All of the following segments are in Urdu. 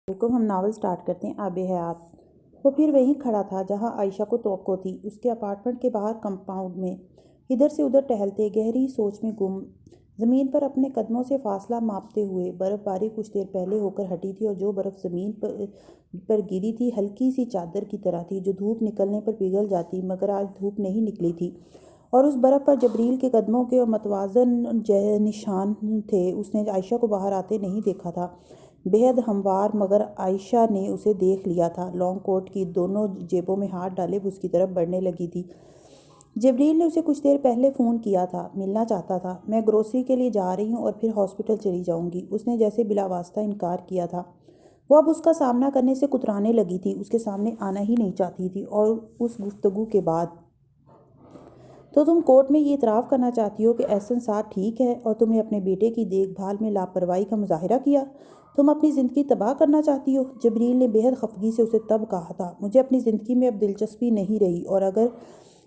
حکم ہم ناول سٹارٹ کرتے ہیں آب حیات۔ وہ پھر وہیں کھڑا تھا جہاں عائشہ کو توقع تھی، اس کے اپارٹمنٹ کے باہر کمپاؤنڈ میں، ادھر سے ادھر ٹہلتے، گہری سوچ میں گم، زمین پر اپنے قدموں سے فاصلہ ماپتے ہوئے۔ برف باری کچھ دیر پہلے ہو کر ہٹی تھی اور جو برف زمین پر گری تھی ہلکی سی چادر کی طرح تھی جو دھوپ نکلنے پر پگھل جاتی، مگر آج دھوپ نہیں نکلی تھی اور اس برف پر جبریل کے قدموں کے متوازن نشان تھے۔ اس نے عائشہ کو باہر آتے نہیں دیکھا تھا، بے حد ہموار، مگر عائشہ نے اسے دیکھ لیا تھا۔ لانگ کوٹ کی دونوں جیبوں میں ہاتھ ڈالے وہ اس کی طرف بڑھنے لگی تھی۔ جبریل نے اسے کچھ دیر پہلے فون کیا تھا، ملنا چاہتا تھا۔ میں گروسری کے لیے جا رہی ہوں اور پھر ہاسپٹل چلی جاؤں گی، اس نے جیسے بلا واسطہ انکار کیا تھا۔ وہ اب اس کا سامنا کرنے سے کترانے لگی تھی، اس کے سامنے آنا ہی نہیں چاہتی تھی۔ اور اس گفتگو کے بعد تو تم کورٹ میں یہ اعتراف کرنا چاہتی ہو کہ احسن ساتھ ٹھیک ہے اور تم نے اپنے بیٹے کی دیکھ بھال میں لاپرواہی کا مظاہرہ کیا؟ تم اپنی زندگی تباہ کرنا چاہتی ہو؟ جبریل نے بے حد خفگی سے اسے تب کہا تھا، مجھے اپنی زندگی میں اب دلچسپی نہیں رہی، اور اگر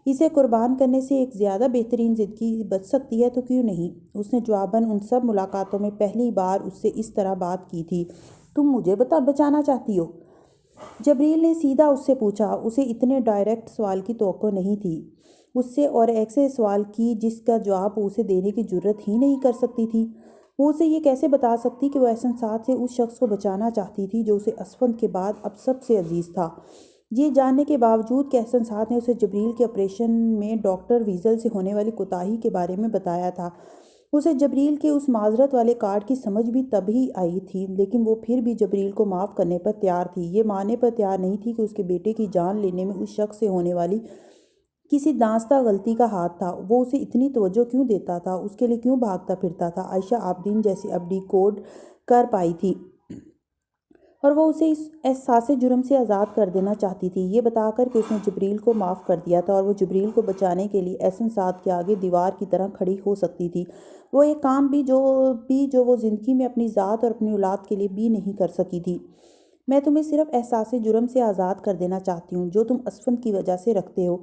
اسے قربان کرنے سے ایک زیادہ بہترین زندگی بچ سکتی ہے تو کیوں نہیں؟ اس نے جواباً ان سب ملاقاتوں میں پہلی بار اس سے اس طرح بات کی تھی۔ تم مجھے بچانا چاہتی ہو؟ جبریل نے سیدھا اس سے پوچھا۔ اسے اتنے ڈائریکٹ سوال کی توقع نہیں تھی اس سے، اور ایسے سوال کی جس کا جواب وہ اسے دینے کی جرات ہی نہیں کر سکتی تھی۔ وہ اسے یہ کیسے بتا سکتی کہ وہ احسن ساتھ سے اس شخص کو بچانا چاہتی تھی جو اسے اسفند کے بعد اب سب سے عزیز تھا، یہ جاننے کے باوجود کہ احسن ساتھ نے اسے جبریل کے آپریشن میں ڈاکٹر ویزل سے ہونے والی کوتاہی کے بارے میں بتایا تھا۔ اسے جبریل کے اس معذرت والے کارڈ کی سمجھ بھی تب ہی آئی تھی، لیکن وہ پھر بھی جبریل کو معاف کرنے پر تیار تھی، یہ ماننے پر تیار نہیں تھی کہ اس کے بیٹے کی جان لینے میں اس شخص سے ہونے والی کسی دانستہ غلطی کا ہاتھ تھا۔ وہ اسے اتنی توجہ کیوں دیتا تھا، اس کے لیے کیوں بھاگتا پھرتا تھا؟ عائشہ آبدین جیسے اب ڈی کوڈ کر پائی تھی اور وہ اسے اس احساس جرم سے آزاد کر دینا چاہتی تھی، یہ بتا کر کہ اس نے جبریل کو معاف کر دیا تھا اور وہ جبریل کو بچانے کے لیے احسن ساتھ کے آگے دیوار کی طرح کھڑی ہو سکتی تھی، وہ ایک کام بھی جو وہ زندگی میں اپنی ذات اور اپنی اولاد کے لیے بھی نہیں کر سکی تھی۔ میں تمہیں صرف احساس جرم سے آزاد کر دینا چاہتی ہوں جو تم اسفند کی وجہ سے رکھتے ہو۔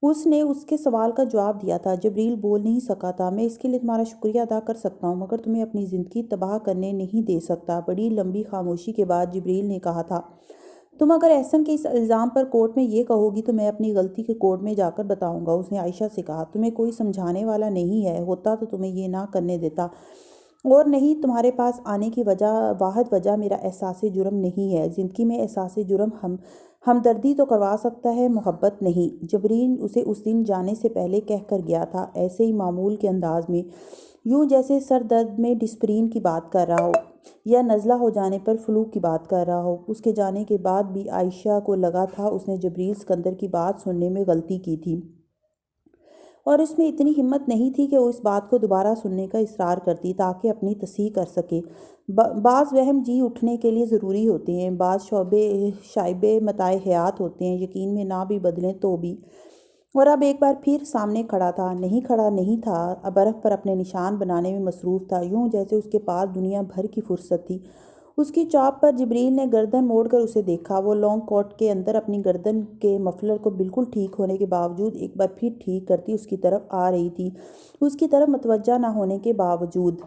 اس نے اس کے سوال کا جواب دیا تھا۔ جبریل بول نہیں سکا تھا۔ میں اس کے لیے تمہارا شکریہ ادا کر سکتا ہوں، مگر تمہیں اپنی زندگی تباہ کرنے نہیں دے سکتا۔ بڑی لمبی خاموشی کے بعد جبریل نے کہا تھا، تم اگر احسن کے اس الزام پر کورٹ میں یہ کہو گی تو میں اپنی غلطی کے کورٹ میں جا کر بتاؤں گا۔ اس نے عائشہ سے کہا، تمہیں کوئی سمجھانے والا نہیں ہے، ہوتا تو تمہیں یہ نہ کرنے دیتا، اور نہیں، تمہارے پاس آنے کی واحد وجہ میرا احساس جرم نہیں ہے۔ زندگی میں احساس جرم ہمدردی تو کروا سکتا ہے، محبت نہیں۔ جبریل اسے اس دن جانے سے پہلے کہہ کر گیا تھا، ایسے ہی معمول کے انداز میں، یوں جیسے سر درد میں ڈسپرین کی بات کر رہا ہو یا نزلہ ہو جانے پر فلو کی بات کر رہا ہو۔ اس کے جانے کے بعد بھی عائشہ کو لگا تھا اس نے جبریل سکندر کی بات سننے میں غلطی کی تھی، اور اس میں اتنی ہمت نہیں تھی کہ وہ اس بات کو دوبارہ سننے کا اصرار کرتی تاکہ اپنی تصحیح کر سکے۔ بعض وہم جی اٹھنے کے لیے ضروری ہوتے ہیں، بعض شائبے متاع حیات ہوتے ہیں، یقین میں نہ بھی بدلیں تو بھی۔ اور اب ایک بار پھر سامنے کھڑا تھا، کھڑا نہیں تھا، برف پر اپنے نشان بنانے میں مصروف تھا، یوں جیسے اس کے پاس دنیا بھر کی فرصت تھی۔ اس کی چاپ پر جبریل نے گردن موڑ کر اسے دیکھا۔ وہ لانگ کوٹ کے اندر اپنی گردن کے مفلر کو بالکل ٹھیک ہونے کے باوجود ایک بار پھر ٹھیک کرتی اس کی طرف آ رہی تھی، اس کی طرف متوجہ نہ ہونے کے باوجود۔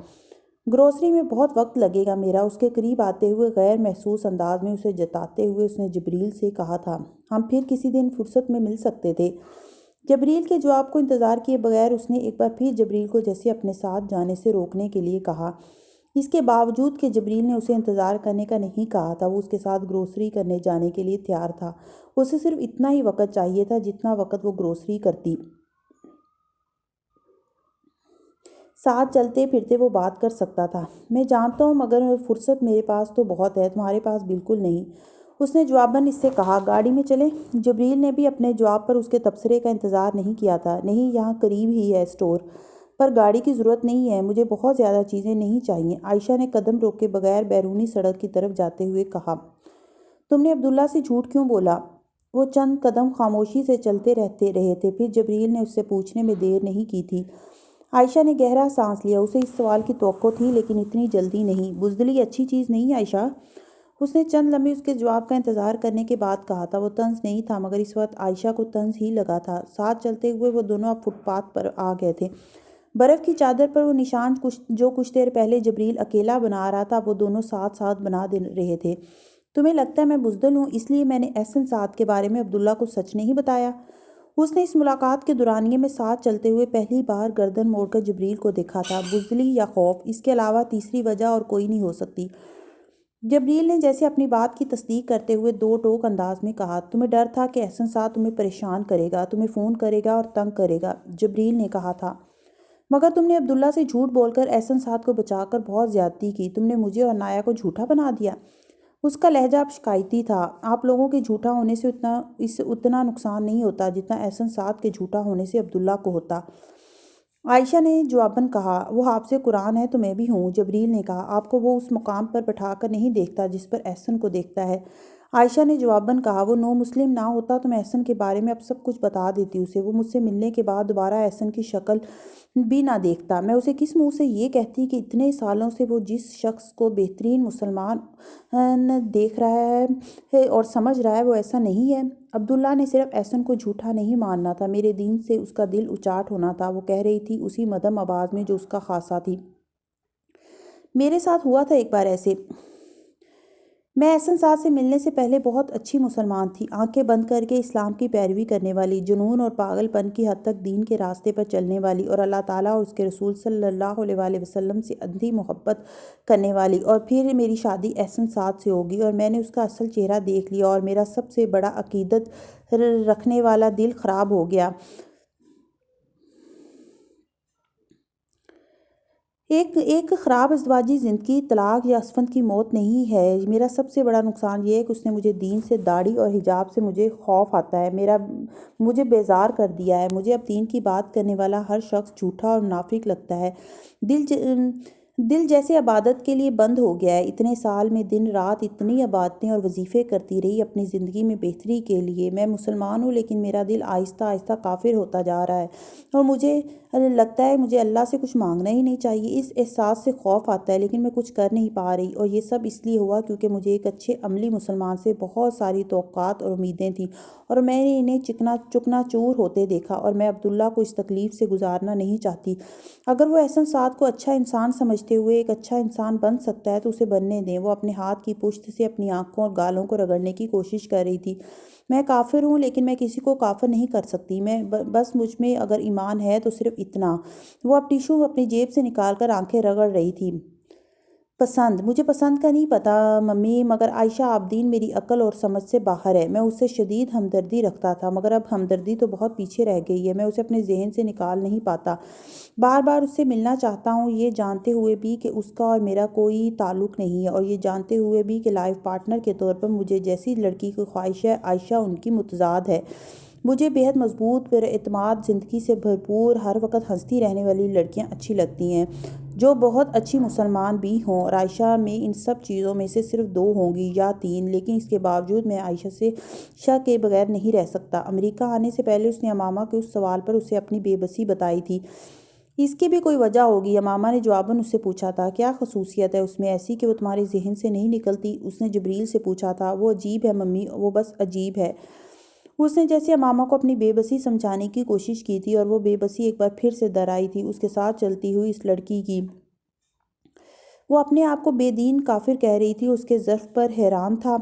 گروسری میں بہت وقت لگے گا میرا، اس کے قریب آتے ہوئے غیر محسوس انداز میں اسے جتاتے ہوئے اس نے جبریل سے کہا تھا، ہم پھر کسی دن فرصت میں مل سکتے تھے۔ جبریل کے جواب کو انتظار کیے بغیر اس نے ایک بار پھر جبریل کو جیسے اپنے ساتھ جانے سے روکنے کے لیے کہا، اس کے باوجود کہ جبریل نے اسے انتظار کرنے کا نہیں کہا تھا، وہ اس کے ساتھ گروسری کرنے جانے کے لیے تیار تھا۔ اسے صرف اتنا ہی وقت چاہیے تھا جتنا وقت وہ گروسری کرتی۔ ساتھ چلتے پھرتے وہ بات کر سکتا تھا۔ میں جانتا ہوں، مگر فرصت میرے پاس تو بہت ہے، تمہارے پاس بالکل نہیں، اس نے جواباً اس سے کہا۔ گاڑی میں چلیں؟ جبریل نے بھی اپنے جواب پر اس کے تبصرے کا انتظار نہیں کیا تھا۔ نہیں، یہاں قریب ہی ہے اسٹور، پر گاڑی کی ضرورت نہیں ہے، مجھے بہت زیادہ چیزیں نہیں چاہیے، عائشہ نے قدم روکے بغیر بیرونی سڑک کی طرف جاتے ہوئے کہا۔ تم نے عبداللہ سے جھوٹ کیوں بولا؟ وہ چند قدم خاموشی سے چلتے رہے تھے، پھر جبریل نے اس سے پوچھنے میں دیر نہیں کی تھی۔ عائشہ نے گہرا سانس لیا، اسے اس سوال کی توقع تھی لیکن اتنی جلدی نہیں۔ بزدلی اچھی چیز نہیں عائشہ، اس نے چند لمحے اس کے جواب کا انتظار کرنے کے بعد کہا تھا۔ وہ طنز نہیں تھا، مگر اس وقت عائشہ کو طنز ہی لگا تھا۔ ساتھ چلتے ہوئے وہ دونوں اب فٹ پاتھ پر آ گئے تھے۔ برف کی چادر پر وہ نشان جو کچھ دیر پہلے جبریل اکیلا بنا رہا تھا وہ دونوں ساتھ ساتھ بنا رہے تھے۔ تمہیں لگتا ہے میں بزدل ہوں، اس لیے میں نے احسن سعد کے بارے میں عبداللہ کو سچ نہیں بتایا؟ اس نے اس ملاقات کے دورانیے میں ساتھ چلتے ہوئے پہلی بار گردن موڑ کر جبریل کو دیکھا تھا۔ بزدلی یا خوف، اس کے علاوہ تیسری وجہ اور کوئی نہیں ہو سکتی۔ جبریل نے جیسے اپنی بات کی تصدیق کرتے ہوئے دو ٹوک انداز میں کہا، تمہیں ڈر تھا کہ احسن سعد تمہیں پریشان کرے گا، تمہیں فون کرے گا اور تنگ کرے گا، جبریل نے کہا تھا۔ مگر تم نے عبداللہ سے جھوٹ بول کر احسن سعد کو بچا کر بہت زیادتی کی، تم نے مجھے اور نایا کو جھوٹا بنا دیا۔ اس کا لہجہ اب شکایتی تھا۔ آپ لوگوں کے جھوٹا ہونے سے اتنا نقصان نہیں ہوتا جتنا احسن سعد کے جھوٹا ہونے سے عبداللہ کو ہوتا۔ عائشہ نے جواباً کہا، وہ حافظ قرآن ہے تو میں بھی ہوں۔ جبریل نے کہا، آپ کو وہ اس مقام پر بٹھا کر نہیں دیکھتا جس پر احسن کو دیکھتا ہے۔ عائشہ نے جواباً کہا، وہ نو مسلم نہ ہوتا تو میں احسن کے بارے میں اب سب کچھ بتا دیتی اسے۔ وہ مجھ سے ملنے کے بعد دوبارہ احسن کی شکل بھی نہ دیکھتا۔ میں اسے کس منہ سے یہ کہتی کہ اتنے سالوں سے وہ جس شخص کو بہترین مسلمان دیکھ رہا ہے اور سمجھ رہا ہے وہ ایسا نہیں ہے۔ عبداللہ نے صرف احسن کو جھوٹا نہیں ماننا تھا، میرے دین سے اس کا دل اچاٹ ہونا تھا، وہ کہہ رہی تھی اسی مدھم آواز میں جو اس کا خاصہ تھی۔ میرے ساتھ ہوا تھا ایک بار ایسے۔ میں احسن سعد سے ملنے سے پہلے بہت اچھی مسلمان تھی، آنکھیں بند کر کے اسلام کی پیروی کرنے والی، جنون اور پاگل پن کی حد تک دین کے راستے پر چلنے والی اور اللہ تعالیٰ اور اس کے رسول صلی اللہ علیہ وآلہ وسلم سے اندھی محبت کرنے والی۔ اور پھر میری شادی احسن سعد سے ہوگی اور میں نے اس کا اصل چہرہ دیکھ لیا اور میرا سب سے بڑا عقیدت رکھنے والا دل خراب ہو گیا۔ ایک خراب ازدواجی زندگی طلاق یا اسفند کی موت نہیں ہے۔ میرا سب سے بڑا نقصان یہ ہے کہ اس نے مجھے دین سے، داڑھی اور حجاب سے مجھے خوف آتا ہے، مجھے بیزار کر دیا ہے۔ مجھے اب دین کی بات کرنے والا ہر شخص جھوٹا اور منافق لگتا ہے۔ دل جیسے عبادت کے لیے بند ہو گیا ہے۔ اتنے سال میں دن رات اتنی عبادتیں اور وظیفے کرتی رہی اپنی زندگی میں بہتری کے لیے۔ میں مسلمان ہوں لیکن میرا دل آہستہ آہستہ کافر ہوتا جا رہا ہے اور مجھے لگتا ہے مجھے اللہ سے کچھ مانگنا ہی نہیں چاہیے۔ اس احساس سے خوف آتا ہے لیکن میں کچھ کر نہیں پا رہی، اور یہ سب اس لیے ہوا کیونکہ مجھے ایک اچھے عملی مسلمان سے بہت ساری توقعات اور امیدیں تھیں اور میں نے انہیں چکنا چور ہوتے دیکھا، اور میں عبداللہ کو اس تکلیف سے گزارنا نہیں چاہتی۔ اگر وہ احسن سعد کو اچھا انسان سمجھتے ہوئے ایک اچھا انسان بن سکتا ہے تو اسے بننے دیں۔ وہ اپنے ہاتھ کی پشت سے اپنی آنکھوں اور گالوں کو رگڑنے کی کوشش کر رہی تھی۔ میں کافر ہوں لیکن میں کسی کو کافر نہیں کر سکتی، بس مجھ میں اگر ایمان ہے تو صرف اتنا۔ وہ اب ٹیشو اپنی جیب سے نکال کر آنکھیں رگڑ رہی تھی۔ مجھے پسند کا نہیں پتا ممی، مگر عائشہ عابدین میری عقل اور سمجھ سے باہر ہے۔ میں اس سے شدید ہمدردی رکھتا تھا مگر اب ہمدردی تو بہت پیچھے رہ گئی ہے، میں اسے اپنے ذہن سے نکال نہیں پاتا۔ بار بار اس سے ملنا چاہتا ہوں، یہ جانتے ہوئے بھی کہ اس کا اور میرا کوئی تعلق نہیں ہے، اور یہ جانتے ہوئے بھی کہ لائف پارٹنر کے طور پر مجھے جیسی لڑکی کی خواہش ہے عائشہ ان کی متضاد ہے۔ مجھے بہت مضبوط، پر اعتماد، زندگی سے بھرپور، ہر وقت ہنستی رہنے والی لڑکیاں اچھی لگتی ہیں جو بہت اچھی مسلمان بھی ہوں، اور عائشہ میں ان سب چیزوں میں سے صرف 2 ہوں گی یا 3، لیکن اس کے باوجود میں عائشہ سے شک کے بغیر نہیں رہ سکتا۔ امریکہ آنے سے پہلے اس نے امامہ کے اس سوال پر اسے اپنی بے بسی بتائی تھی۔ اس کی بھی کوئی وجہ ہوگی، امامہ نے جواباً اس سے پوچھا تھا۔ کیا خصوصیت ہے اس میں ایسی کہ وہ تمہارے ذہن سے نہیں نکلتی؟ اس نے جبریل سے پوچھا تھا۔ وہ عجیب ہے ممی، وہ بس عجیب ہے۔ اس نے جیسے امامہ کو اپنی بے بسی سمجھانے کی کوشش کی تھی، اور وہ بے بسی ایک بار پھر سے در آئی تھی اس کے ساتھ چلتی ہوئی اس لڑکی کی۔ وہ اپنے آپ کو بے دین کافر کہہ رہی تھی، اس کے ظرف پر حیران تھا۔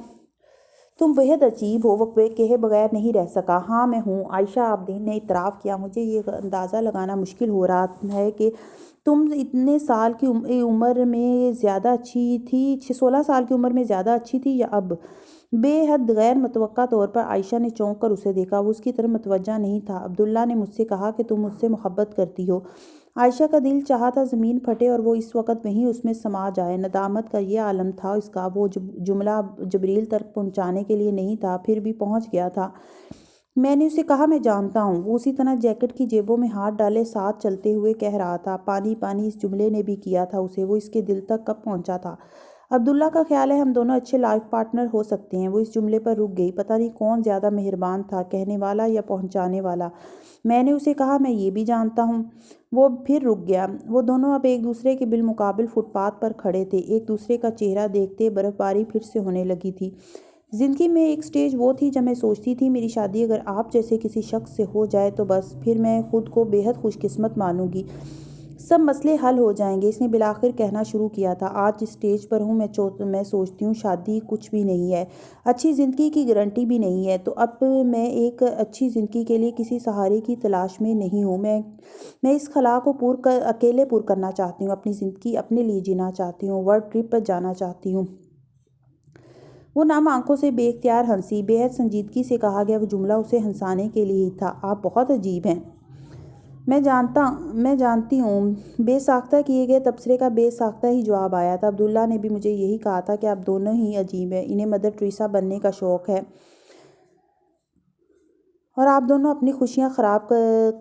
تم بہت عجیب ہو، وہ کہے بغیر نہیں رہ سکا۔ ہاں میں ہوں، عائشہ عابدین نے اعتراف کیا۔ مجھے یہ اندازہ لگانا مشکل ہو رہا ہے کہ تم اتنے سال کی عمر میں زیادہ اچھی تھی، 16 سال کی عمر میں زیادہ اچھی تھی یا اب؟ بے حد غیر متوقع طور پر عائشہ نے چونک کر اسے دیکھا، وہ اس کی طرف متوجہ نہیں تھا۔ عبداللہ نے مجھ سے کہا کہ تم مجھ سے محبت کرتی ہو۔ عائشہ کا دل چاہا تھا زمین پھٹے اور وہ اس وقت وہیں اس میں سما جائے۔ ندامت کا یہ عالم تھا اس کا۔ وہ جملہ جبریل تک پہنچانے کے لیے نہیں تھا، پھر بھی پہنچ گیا تھا۔ میں نے اسے کہا میں جانتا ہوں۔ وہ اسی طرح جیکٹ کی جیبوں میں ہاتھ ڈالے ساتھ چلتے ہوئے کہہ رہا تھا۔ پانی پانی اس جملے نے بھی کیا تھا اسے، وہ اس کے دل تک کب پہنچا تھا۔ عبداللہ کا خیال ہے ہم دونوں اچھے لائف پارٹنر ہو سکتے ہیں۔ وہ اس جملے پر رک گئی۔ پتہ نہیں کون زیادہ مہربان تھا، کہنے والا یا پہنچانے والا۔ میں نے اسے کہا میں یہ بھی جانتا ہوں۔ وہ پھر رک گیا۔ وہ دونوں اب ایک دوسرے کے بالمقابل فٹ پاتھ پر کھڑے تھے، ایک دوسرے کا چہرہ دیکھتے۔ برف باری پھر سے ہونے لگی تھی۔ زندگی میں ایک سٹیج وہ تھی جب میں سوچتی تھی میری شادی اگر آپ جیسے کسی شخص سے ہو جائے تو بس پھر میں خود کو بے حد خوش قسمت مانوں گی۔ سب مسئلے حل ہو جائیں گے۔ اس نے بالآخر کہنا شروع کیا تھا، آج جس اسٹیج پر ہوں میں سوچتی ہوں شادی کچھ بھی نہیں ہے، اچھی زندگی کی گارنٹی بھی نہیں ہے، تو اب میں ایک اچھی زندگی کے لیے کسی سہارے کی تلاش میں نہیں ہوں۔ میں اس خلا کو اکیلے پور کرنا چاہتی ہوں، اپنی زندگی اپنے لیے جینا چاہتی ہوں، ورلڈ ٹرپ پر جانا چاہتی ہوں۔ وہ نم آنکھوں سے بے اختیار ہنسی۔ بے حد سنجیدگی سے کہا گیا وہ جملہ اسے ہنسانے کے لیے ہی تھا۔ آپ بہت عجیب ہیں۔ میں جانتی ہوں۔ بے ساختہ کیے گئے تبصرے کا بے ساختہ ہی جواب آیا تھا۔ عبداللہ نے بھی مجھے یہی کہا تھا کہ آپ دونوں ہی عجیب ہیں، انہیں مدر ٹریسا بننے کا شوق ہے اور آپ دونوں اپنی خوشیاں خراب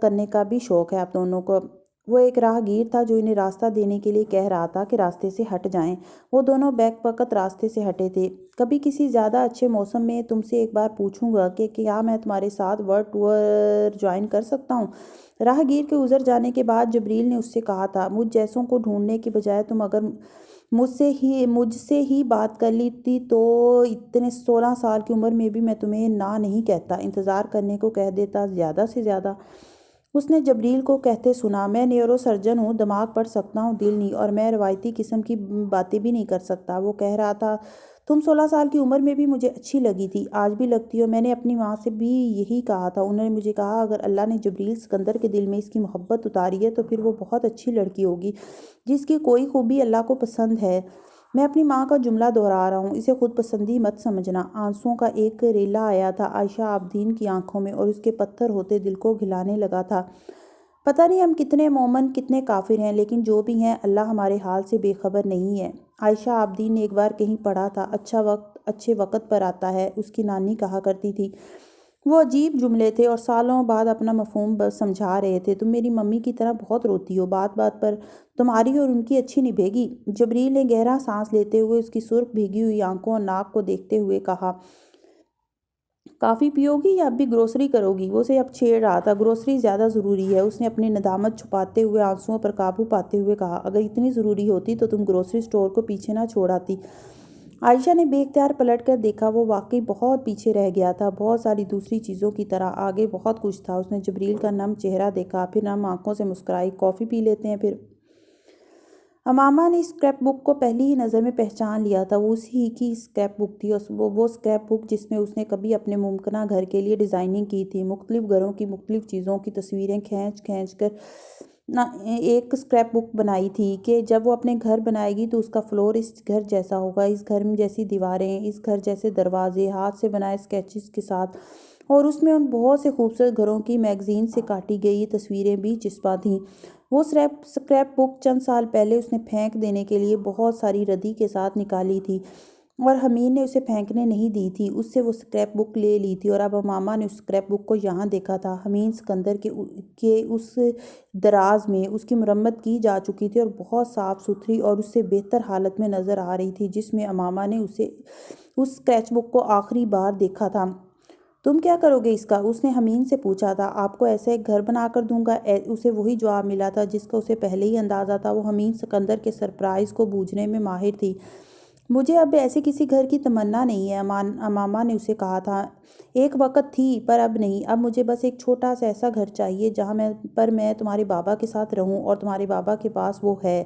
کرنے کا بھی شوق ہے آپ دونوں کو۔ وہ ایک راہ گیر تھا جو انہیں راستہ دینے کے لیے کہہ رہا تھا کہ راستے سے ہٹ جائیں۔ وہ دونوں بیک وقت راستے سے ہٹے تھے۔ کبھی کسی زیادہ اچھے موسم میں تم سے ایک بار پوچھوں گا کہ کیا میں تمہارے ساتھ ورلڈ ٹور جوائن کر سکتا ہوں؟ راہ گیر کے گزر جانے کے بعد جبریل نے اس سے کہا تھا، مجھ جیسوں کو ڈھونڈنے کی بجائے تم اگر مجھ سے ہی بات کر لیتی تو اتنے 16 سال کی عمر میں بھی میں تمہیں نہ نہیں کہتا، انتظار کرنے کو کہہ دیتا زیادہ سے زیادہ۔ اس نے جبریل کو کہتے سنا، میں نیورو سرجن ہوں، دماغ پڑھ سکتا ہوں دل نہیں، اور میں روایتی قسم کی باتیں بھی نہیں کر سکتا۔ وہ کہہ رہا تھا، تم 16 سال کی عمر میں بھی مجھے اچھی لگی تھی، آج بھی لگتی ہو۔ میں نے اپنی ماں سے بھی یہی کہا تھا، انہوں نے مجھے کہا اگر اللہ نے جبریل سکندر کے دل میں اس کی محبت اتاری ہے تو پھر وہ بہت اچھی لڑکی ہوگی جس کی کوئی خوبی اللہ کو پسند ہے۔ میں اپنی ماں کا جملہ دہرا رہا ہوں، اسے خود پسندی مت سمجھنا۔ آنسوؤں کا ایک ریلا آیا تھا عائشہ عابدین کی آنکھوں میں اور اس کے پتھر ہوتے دل کو گھلانے لگا تھا۔ پتہ نہیں ہم کتنے مومن کتنے کافر ہیں، لیکن جو بھی ہیں اللہ ہمارے حال سے بے خبر نہیں ہے۔ عائشہ عابدین نے ایک بار کہیں پڑھا تھا، اچھا وقت اچھے وقت پر آتا ہے، اس کی نانی کہا کرتی تھی۔ وہ عجیب جملے تھے اور سالوں بعد اپنا مفہوم سمجھا رہے تھے۔ تم میری ممی کی طرح بہت روتی ہو، بات بات پر تمہاری اور ان کی اچھی نبھے گی۔ جبریل نے گہرا سانس لیتے ہوئے اس کی سرخ بھیگی ہوئی آنکھوں اور ناک کو دیکھتے ہوئے کہا، کافی پیو گی یا اب بھی گروسری کرو گی؟ وہ اسے اب چھیڑ رہا تھا، گروسری زیادہ ضروری ہے۔ اس نے اپنی ندامت چھپاتے ہوئے آنسوؤں پر قابو پاتے ہوئے کہا، اگر اتنی ضروری ہوتی تو تم گروسری اسٹور کو پیچھے نہ چھوڑ آتی۔ عائشہ نے بے اختیار پلٹ کر دیکھا، وہ واقعی بہت پیچھے رہ گیا تھا، بہت ساری دوسری چیزوں کی طرح۔ آگے بہت کچھ تھا۔ اس نے جبریل کا نم چہرہ دیکھا، پھر نم آنکھوں سے مسکرائی، کافی پی لیتے ہیں پھر؟ امامہ نے اسکریپ بک کو پہلی ہی نظر میں پہچان لیا تھا، وہ اسی ہی کی اسکریپ بک تھی، وہ اسکریپ بک جس میں اس نے کبھی اپنے ممکنہ گھر کے لیے ڈیزائننگ کی تھی، مختلف گھروں کی مختلف چیزوں کی تصویریں کھینچ کر ایک اسکریپ بک بنائی تھی کہ جب وہ اپنے گھر بنائے گی تو اس کا فلور اس گھر جیسا ہوگا، اس گھر میں جیسی دیواریں، اس گھر جیسے دروازے، ہاتھ سے بنائے اسکیچز کے ساتھ، اور اس میں ان بہت سے خوبصورت گھروں کی میگزین سے کاٹی گئی تصویریں بھی چسپاں تھیں۔ وہ اسکریپ بک چند سال پہلے اس نے پھینک دینے کے لیے بہت ساری ردی کے ساتھ نکالی تھی اور حمید نے اسے پھینکنے نہیں دی تھی، اس سے وہ اسکریپ بک لے لی تھی، اور اب امامہ نے اس اسکریپ بک کو یہاں دیکھا تھا۔ حمید سکندر کے اس دراز میں اس کی مرمت کی جا چکی تھی اور بہت صاف ستھری اور اس سے بہتر حالت میں نظر آ رہی تھی جس میں امامہ نے اس اسکریچ بک کو آخری بار دیکھا تھا۔ تم کیا کرو گے اس کا؟ اس نے حمید سے پوچھا تھا۔ آپ کو ایسا ایک گھر بنا کر دوں گا۔ اسے وہی جواب ملا تھا جس کا اسے پہلے ہی اندازہ تھا۔ وہ حمید سکندر کے سرپرائز کو بوجھنے میں ماہر تھی۔ مجھے اب ایسے کسی گھر کی تمنا نہیں ہے، امامہ نے اسے کہا تھا۔ ایک وقت تھی پر اب نہیں، اب مجھے بس ایک چھوٹا سا ایسا گھر چاہیے جہاں میں تمہارے بابا کے ساتھ رہوں، اور تمہارے بابا کے پاس وہ ہے،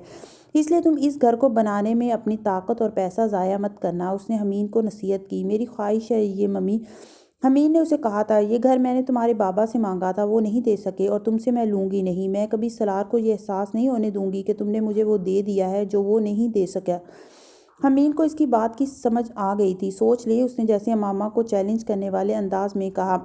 اس لیے تم اس گھر کو بنانے میں اپنی طاقت اور پیسہ ضائع مت کرنا۔ اس نے حمید کو نصیحت کی۔ میری خواہش ہے یہ ممی، حمید نے اسے کہا تھا، یہ گھر میں نے تمہارے بابا سے مانگا تھا، وہ نہیں دے سکے اور تم سے میں لوں گی نہیں۔ میں کبھی سلار کو یہ احساس نہیں ہونے دوں گی کہ تم نے مجھے وہ دے دیا ہے جو وہ نہیں دے سکا۔ حمید کو اس کی بات کی سمجھ آ گئی تھی۔ سوچ لی، اس نے جیسے امامہ کو چیلنج کرنے والے انداز میں کہا۔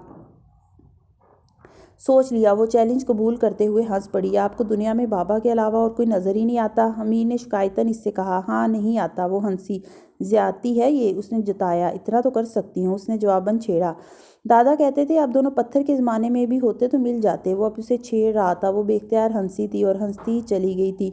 سوچ لیا۔ وہ چیلنج قبول کرتے ہوئے ہنس پڑی۔ آپ کو دنیا میں بابا کے علاوہ اور کوئی نظر ہی نہیں آتا؟ حمید نے شکایتاً اس سے کہا۔ ہاں نہیں آتا، وہ ہنسی۔ زیادتی ہے یہ، اس نے جتایا۔ اتنا تو کر سکتی ہوں، اس نے جواباً چھیڑا۔ دادا کہتے تھے آپ دونوں پتھر کے زمانے میں بھی ہوتے تو مل جاتے۔ وہ اب اسے چھیڑ رہا تھا۔ وہ بے اختیار ہنسی تھی اور ہنستی ہی چلی گئی تھی،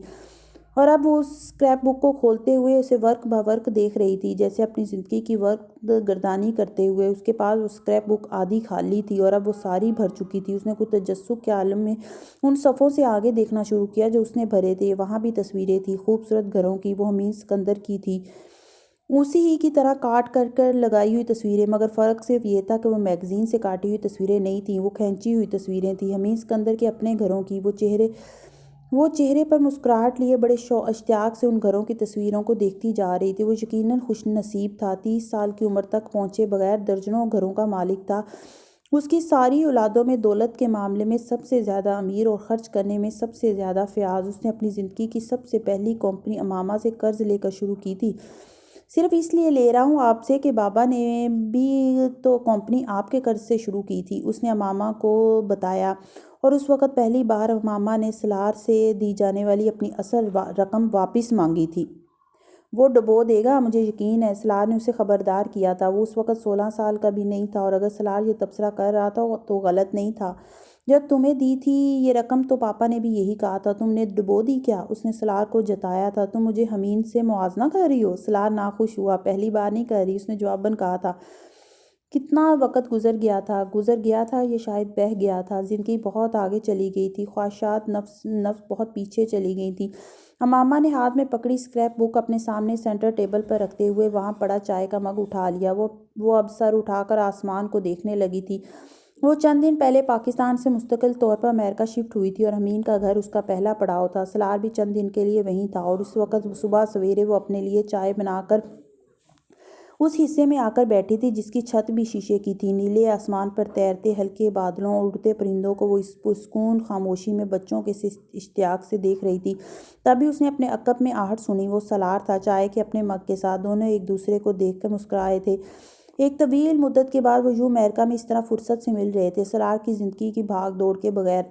اور اب وہ اس اسکریپ بک کو کھولتے ہوئے اسے ورق بہ ورق دیکھ رہی تھی، جیسے اپنی زندگی کی ورق گردانی کرتے ہوئے۔ اس کے پاس وہ اسکریپ بک آدھی خالی تھی اور اب وہ ساری بھر چکی تھی۔ اس نے کچھ تجسس کے عالم میں ان صفوں سے آگے دیکھنا شروع کیا جو اس نے بھرے تھے۔ وہاں بھی تصویریں تھیں، خوبصورت گھروں کی، وہ حمید سکندر کی تھی، اسی ہی کی طرح کاٹ کر لگائی ہوئی تصویریں، مگر فرق صرف یہ تھا کہ وہ میگزین سے کاٹی ہوئی تصویریں نہیں تھیں، وہ کھینچی ہوئی تصویریں تھیں، حمید سکندر کے اپنے گھروں کی۔ وہ چہرے پر مسکراہٹ لیے بڑے اشتیاق سے ان گھروں کی تصویروں کو دیکھتی جا رہی تھی۔ وہ یقیناً خوش نصیب تھا، 30 سال کی عمر تک پہنچے بغیر درجنوں گھروں کا مالک تھا۔ اس کی ساری اولادوں میں دولت کے معاملے میں سب سے زیادہ امیر اور خرچ کرنے میں سب سے زیادہ فیاض۔ اس نے اپنی زندگی کی سب سے پہلی کمپنی امامہ سے قرض لے کر شروع کی تھی۔ صرف اس لیے لے رہا ہوں آپ سے کہ بابا نے بھی تو کمپنی آپ کے قرض سے شروع کی تھی، اس نے امامہ کو بتایا، اور اس وقت پہلی بار امامہ نے سالار سے دی جانے والی اپنی اصل رقم واپس مانگی تھی۔ وہ ڈبو دے گا، مجھے یقین ہے، سالار نے اسے خبردار کیا تھا۔ وہ اس وقت 16 سال کا بھی نہیں تھا، اور اگر سالار یہ تبصرہ کر رہا تھا تو غلط نہیں تھا۔ جب تمہیں دی تھی یہ رقم تو پاپا نے بھی یہی کہا تھا، تم نے ڈبو دی کیا؟ اس نے سالار کو جتایا تھا۔ تم مجھے حمید سے موازنہ کر رہی ہو؟ سالار ناخوش ہوا۔ پہلی بار نہیں کر رہی، اس نے جواباً کہا تھا۔ کتنا وقت گزر گیا تھا، یہ شاید بہہ گیا تھا۔ زندگی بہت آگے چلی گئی تھی، خواہشات نفس بہت پیچھے چلی گئی تھیں۔ امامہ نے ہاتھ میں پکڑی اسکریپ بک اپنے سامنے سینٹر ٹیبل پر رکھتے ہوئے وہاں پڑا چائے کا مگ اٹھا لیا۔ وہ اب سر اٹھا کر آسمان کو دیکھنے لگی تھی۔ وہ چند دن پہلے پاکستان سے مستقل طور پر امریکہ شفٹ ہوئی تھی، اور حمید کا گھر اس کا پہلا پڑاؤ تھا۔ سالار بھی چند دن کے لیے وہیں تھا، اور اس وقت صبح سویرے وہ اپنے لیے چائے بنا کر اس حصے میں آ کر بیٹھی تھی جس کی چھت بھی شیشے کی تھی۔ نیلے آسمان پر تیرتے ہلکے بادلوں اور اڑتے پرندوں کو وہ اس پرسکون خاموشی میں بچوں کے اشتیاق سے دیکھ رہی تھی۔ تبھی اس نے اپنے عقب میں آہٹ سنی۔ وہ سالار تھا، چائے کے اپنے مگ کے ساتھ۔ دونوں ایک دوسرے کو دیکھ کر مسکرائے تھے۔ ایک طویل مدت کے بعد وہ یوں امریکہ میں اس طرح فرصت سے مل رہے تھے، سالار کی زندگی کی بھاگ دوڑ کے بغیر۔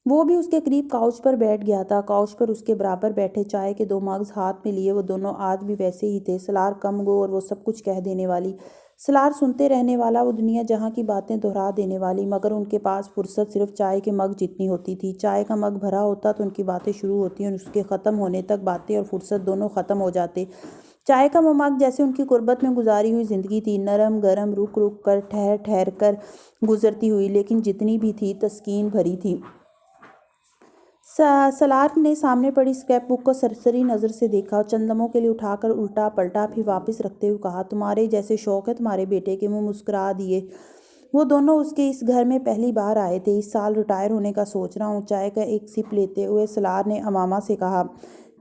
وہ بھی اس کے قریب کاؤچ پر بیٹھ گیا تھا، کاؤچ پر اس کے برابر بیٹھے، چائے کے 2 مگز ہاتھ میں لیے۔ وہ دونوں آج بھی ویسے ہی تھے، سالار کم گو اور وہ سب کچھ کہہ دینے والی، سالار سنتے رہنے والا، وہ دنیا جہاں کی باتیں دہرا دینے والی۔ مگر ان کے پاس فرصت صرف چائے کے مگ جتنی ہوتی تھی۔ چائے کا مگ بھرا ہوتا تو ان کی باتیں شروع ہوتی، اور اس کے ختم ہونے تک باتیں اور فرصت دونوں ختم ہو جاتے۔ چائے کا وہ مگ جیسے ان کی غربت میں گزاری ہوئی زندگی تھی، نرم گرم، رک رک کر، ٹھہر ٹھہر کر گزرتی ہوئی، لیکن جتنی بھی تھی تسکین بھری تھی۔ سالار نے سامنے پڑی اسکریپ بک کو سرسری نظر سے دیکھا، چند لمحوں کے لیے اٹھا کر الٹا پلٹا، پھر واپس رکھتے ہوئے کہا، تمہارے جیسے شوق ہے تمہارے بیٹے کے؟ وہ مسکرا دیے۔ وہ دونوں اس کے اس گھر میں پہلی بار آئے تھے۔ اس سال ریٹائر ہونے کا سوچ رہا ہوں، چائے کا ایک سپ لیتے ہوئے سالار نے امامہ سے کہا۔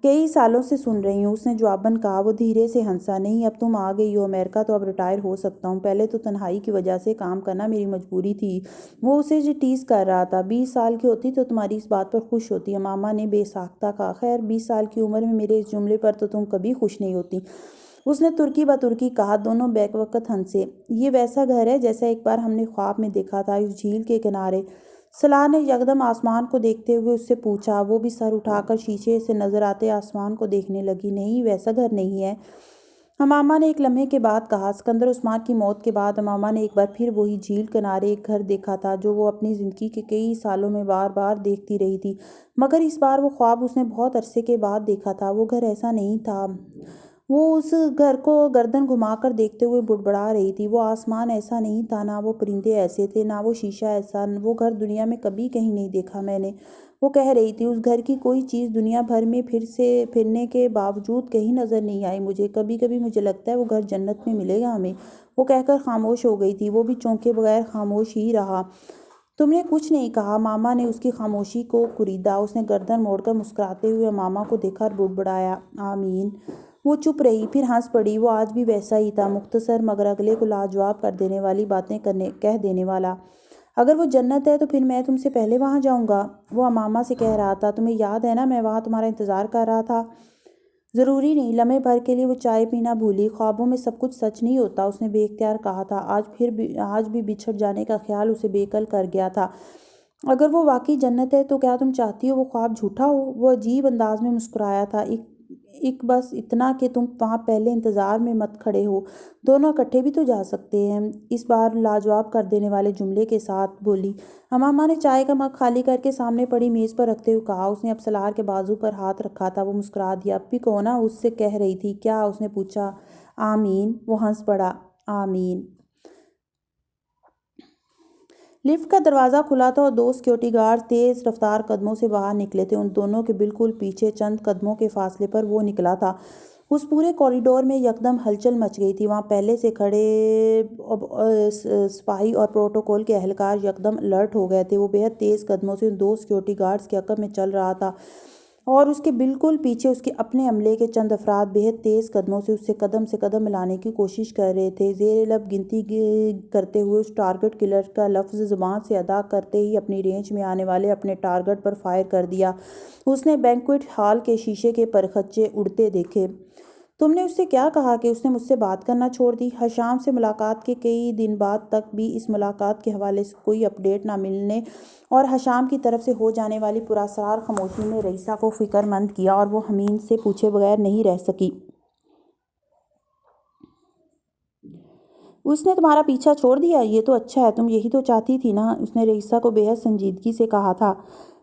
کئی سالوں سے سن رہی ہوں، اس نے جواباً کہا۔ وہ دھیرے سے ہنسا۔ نہیں، اب تم آ گئی ہو امریکہ تو اب ریٹائر ہو سکتا ہوں، پہلے تو تنہائی کی وجہ سے کام کرنا میری مجبوری تھی۔ وہ اسے ٹیز کر رہا تھا۔ 20 سال کی ہوتی تو تمہاری اس بات پر خوش ہوتی، امامہ نے بے ساختہ کہا۔ خیر، 20 سال کی عمر میں میرے اس جملے پر تو تم کبھی خوش نہیں ہوتی، اس نے ترکی بترکی کہا۔ دونوں بیک وقت ہنسے۔ یہ ویسا گھر ہے جیسا ایک بار ہم نے خواب میں دیکھا تھا، اس جھیل کے کنارے؟ سالار نے یکدم آسمان کو دیکھتے ہوئے اس سے پوچھا۔ وہ بھی سر اٹھا کر شیشے سے نظر آتے آسمان کو دیکھنے لگی۔ نہیں، ویسا گھر نہیں ہے، امامہ نے ایک لمحے کے بعد کہا۔ سکندر عثمان کی موت کے بعد امامہ نے ایک بار پھر وہی جھیل کنارے ایک گھر دیکھا تھا جو وہ اپنی زندگی کے کئی سالوں میں بار بار دیکھتی رہی تھی، مگر اس بار وہ خواب اس نے بہت عرصے کے بعد دیکھا تھا۔ وہ گھر ایسا نہیں تھا۔ وہ اس گھر کو گردن گھما کر دیکھتے ہوئے بڑبڑا رہی تھی۔ وہ آسمان ایسا نہیں تھا، نہ وہ پرندے ایسے تھے، نہ وہ شیشہ ایسا۔ وہ گھر دنیا میں کبھی کہیں نہیں دیکھا میں نے، وہ کہہ رہی تھی۔ اس گھر کی کوئی چیز دنیا بھر میں پھرنے کے باوجود کہیں نظر نہیں آئی مجھے۔ کبھی کبھی مجھے لگتا ہے وہ گھر جنت میں ملے گا ہمیں۔ وہ کہہ کر خاموش ہو گئی تھی۔ وہ بھی چونکے بغیر خاموش ہی رہا۔ تم نے کچھ نہیں کہا، ماما نے اس کی خاموشی کو کریدا۔ اس نے گردن موڑ کر مسکراتے ہوئے ماما کو دیکھا اور بڑبڑایا، آمین۔ وہ چپ رہی، پھر ہنس پڑی۔ وہ آج بھی ویسا ہی تھا، مختصر مگر اگلے کو لاجواب کر دینے والی باتیں کہہ دینے والا۔ اگر وہ جنت ہے تو پھر میں تم سے پہلے وہاں جاؤں گا، وہ امامہ سے کہہ رہا تھا۔ تمہیں یاد ہے نا، میں وہاں تمہارا انتظار کر رہا تھا۔ ضروری نہیں، لمحے بھر کے لیے وہ چائے پینا بھولی۔ خوابوں میں سب کچھ سچ نہیں ہوتا، اس نے بے اختیار کہا تھا۔ آج بھی بچھڑ جانے کا خیال اسے بے عقل کر گیا تھا۔ اگر وہ واقعی جنت ہے تو کیا تم چاہتی ہو وہ خواب جھوٹا ہو؟ وہ عجیب انداز میں مسکرایا تھا۔ ایک بس اتنا کہ تم وہاں پہلے انتظار میں مت کھڑے ہو، دونوں اکٹھے بھی تو جا سکتے ہیں، اس بار لاجواب کر دینے والے جملے کے ساتھ بولی۔ امامہ نے چائے کا مگ خالی کر کے سامنے پڑی میز پر رکھتے ہوئے کہا۔ اس نے اب سالار کے بازو پر ہاتھ رکھا تھا۔ وہ مسکرا دیا۔ اب بھی کہو نا، اس سے کہہ رہی تھی۔ کیا؟ اس نے پوچھا۔ آمین، وہ ہنس پڑا۔ آمین۔ لفٹ کا دروازہ کھلا تھا اور 2 سیکورٹی گارڈز تیز رفتار قدموں سے باہر نکلے تھے۔ ان دونوں کے بالکل پیچھے چند قدموں کے فاصلے پر وہ نکلا تھا۔ اس پورے کوریڈور میں یکدم ہلچل مچ گئی تھی۔ وہاں پہلے سے کھڑے سپاہی اور پروٹوکول کے اہلکار یکدم الرٹ ہو گئے تھے۔ وہ بے حد تیز قدموں سے ان 2 سیکورٹی گارڈز کے عقب میں چل رہا تھا اور اس کے بالکل پیچھے اس کے اپنے عملے کے چند افراد بے حد تیز قدموں سے اس سے قدم ملانے کی کوشش کر رہے تھے۔ زیر لب گنتی کرتے ہوئے اس ٹارگٹ کلر کا لفظ زبان سے ادا کرتے ہی اپنی رینج میں آنے والے اپنے ٹارگٹ پر فائر کر دیا۔ اس نے بینکویٹ ہال کے شیشے کے پرخچے اڑتے دیکھے۔ تم نے اس سے کیا کہا کہ اس نے مجھ سے بات کرنا چھوڑ دی؟ حشام سے ملاقات کے کئی دن بعد تک بھی اس ملاقات کے حوالے سے کوئی اپڈیٹ نہ ملنے اور حشام کی طرف سے ہو جانے والی پراسرار خاموشی نے رئیسہ کو فکر مند کیا اور وہ حمید سے پوچھے بغیر نہیں رہ سکی۔ اس نے تمہارا پیچھا چھوڑ دیا؟ یہ تو اچھا ہے، تم یہی تو چاہتی تھی نا؟ اس نے رئیسہ کو بے حد سنجیدگی سے کہا تھا۔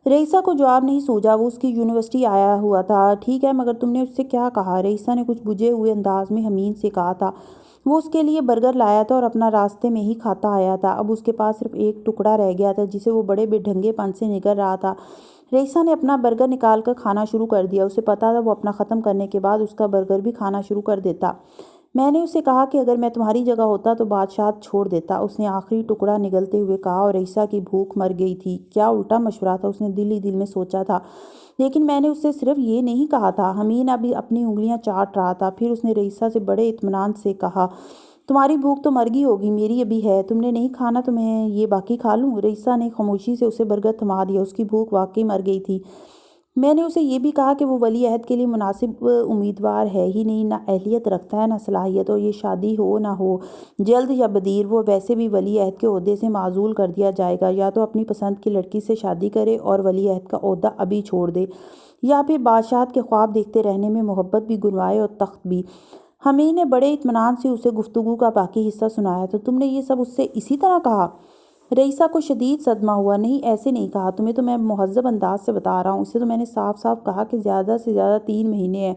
رئیسہ کو جواب نہیں سوجا۔ وہ اس کی یونیورسٹی آیا ہوا تھا۔ ٹھیک ہے، مگر تم نے اس سے کیا کہا؟ رئیسہ نے کچھ بجھے ہوئے انداز میں حمید سے کہا تھا۔ وہ اس کے لیے برگر لایا تھا اور اپنا راستے میں ہی کھاتا آیا تھا۔ اب اس کے پاس صرف ایک ٹکڑا رہ گیا تھا جسے وہ بڑے بے ڈھنگے پن سے نگل رہا تھا۔ رئیسہ نے اپنا برگر نکال کر کھانا شروع کر دیا۔ اسے پتا تھا وہ اپنا ختم کرنے کے بعد اس کا برگر بھی کھانا شروع کر دیتا۔ میں نے اسے کہا کہ اگر میں تمہاری جگہ ہوتا تو بادشاہت چھوڑ دیتا، اس نے آخری ٹکڑا نگلتے ہوئے کہا، اور رئیسہ کی بھوک مر گئی تھی۔ کیا الٹا مشورہ تھا، اس نے دل ہی دل میں سوچا تھا۔ لیکن میں نے اس سے صرف یہ نہیں کہا تھا۔ حمید ابھی اپنی انگلیاں چاٹ رہا تھا۔ پھر اس نے رئیسہ سے بڑے اطمینان سے کہا، تمہاری بھوک تو مر گئی ہوگی، میری ابھی ہے، تم نے نہیں کھانا تو میں یہ باقی کھا لوں؟ رئیسہ نے خاموشی سے اسے برگر تھما دیا۔ اس کی بھوک واقعی مر گئی تھی۔ میں نے اسے یہ بھی کہا کہ وہ ولی عہد کے لیے مناسب امیدوار ہے ہی نہیں، نہ اہلیت رکھتا ہے نہ صلاحیت، اور یہ شادی ہو نہ ہو، جلد یا بدیر، وہ ویسے بھی ولی عہد کے عہدے سے معزول کر دیا جائے گا۔ یا تو اپنی پسند کی لڑکی سے شادی کرے اور ولی عہد کا عہدہ ابھی چھوڑ دے، یا پھر بادشاہت کے خواب دیکھتے رہنے میں محبت بھی گنوائے اور تخت بھی۔ حمید نے بڑے اطمینان سے اسے گفتگو کا باقی حصہ سنایا۔ تو تم نے یہ سب اس سے اسی طرح کہا؟ رئیسہ کو شدید صدمہ ہوا۔ نہیں، ایسے نہیں کہا، تمہیں تو میں مہذب انداز سے بتا رہا ہوں۔ اسے تو میں نے صاف صاف کہا کہ زیادہ سے زیادہ 3 مہینے ہیں،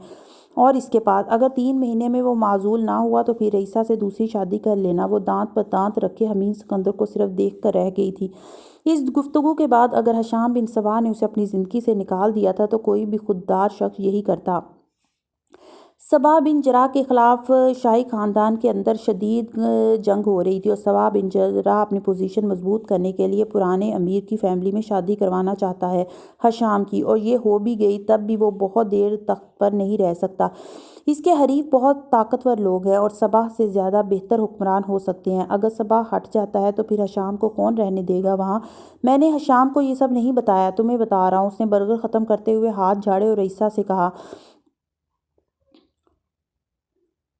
اور اس کے بعد اگر 3 مہینے میں وہ معزول نہ ہوا تو پھر رئیسہ سے دوسری شادی کر لینا۔ وہ دانت پر دانت رکھے حمید سکندر کو صرف دیکھ کر رہ گئی تھی۔ اس گفتگو کے بعد اگر حشام بن صباح نے اسے اپنی زندگی سے نکال دیا تھا تو کوئی بھی خوددار شخص یہی کرتا۔ صباح بن جراح کے خلاف شاہی خاندان کے اندر شدید جنگ ہو رہی تھی، اور صباح بن جراح اپنی پوزیشن مضبوط کرنے کے لیے پرانے امیر کی فیملی میں شادی کروانا چاہتا ہے حشام کی، اور یہ ہو بھی گئی تب بھی وہ بہت دیر تخت پر نہیں رہ سکتا۔ اس کے حریف بہت طاقتور لوگ ہیں اور صباح سے زیادہ بہتر حکمران ہو سکتے ہیں۔ اگر صباح ہٹ جاتا ہے تو پھر حشام کو کون رہنے دے گا وہاں؟ میں نے حشام کو یہ سب نہیں بتایا، تمہیں بتا رہا ہوں۔ اس نے برگر ختم کرتے ہوئے ہاتھ جھاڑے اور رئیسہ سے کہا،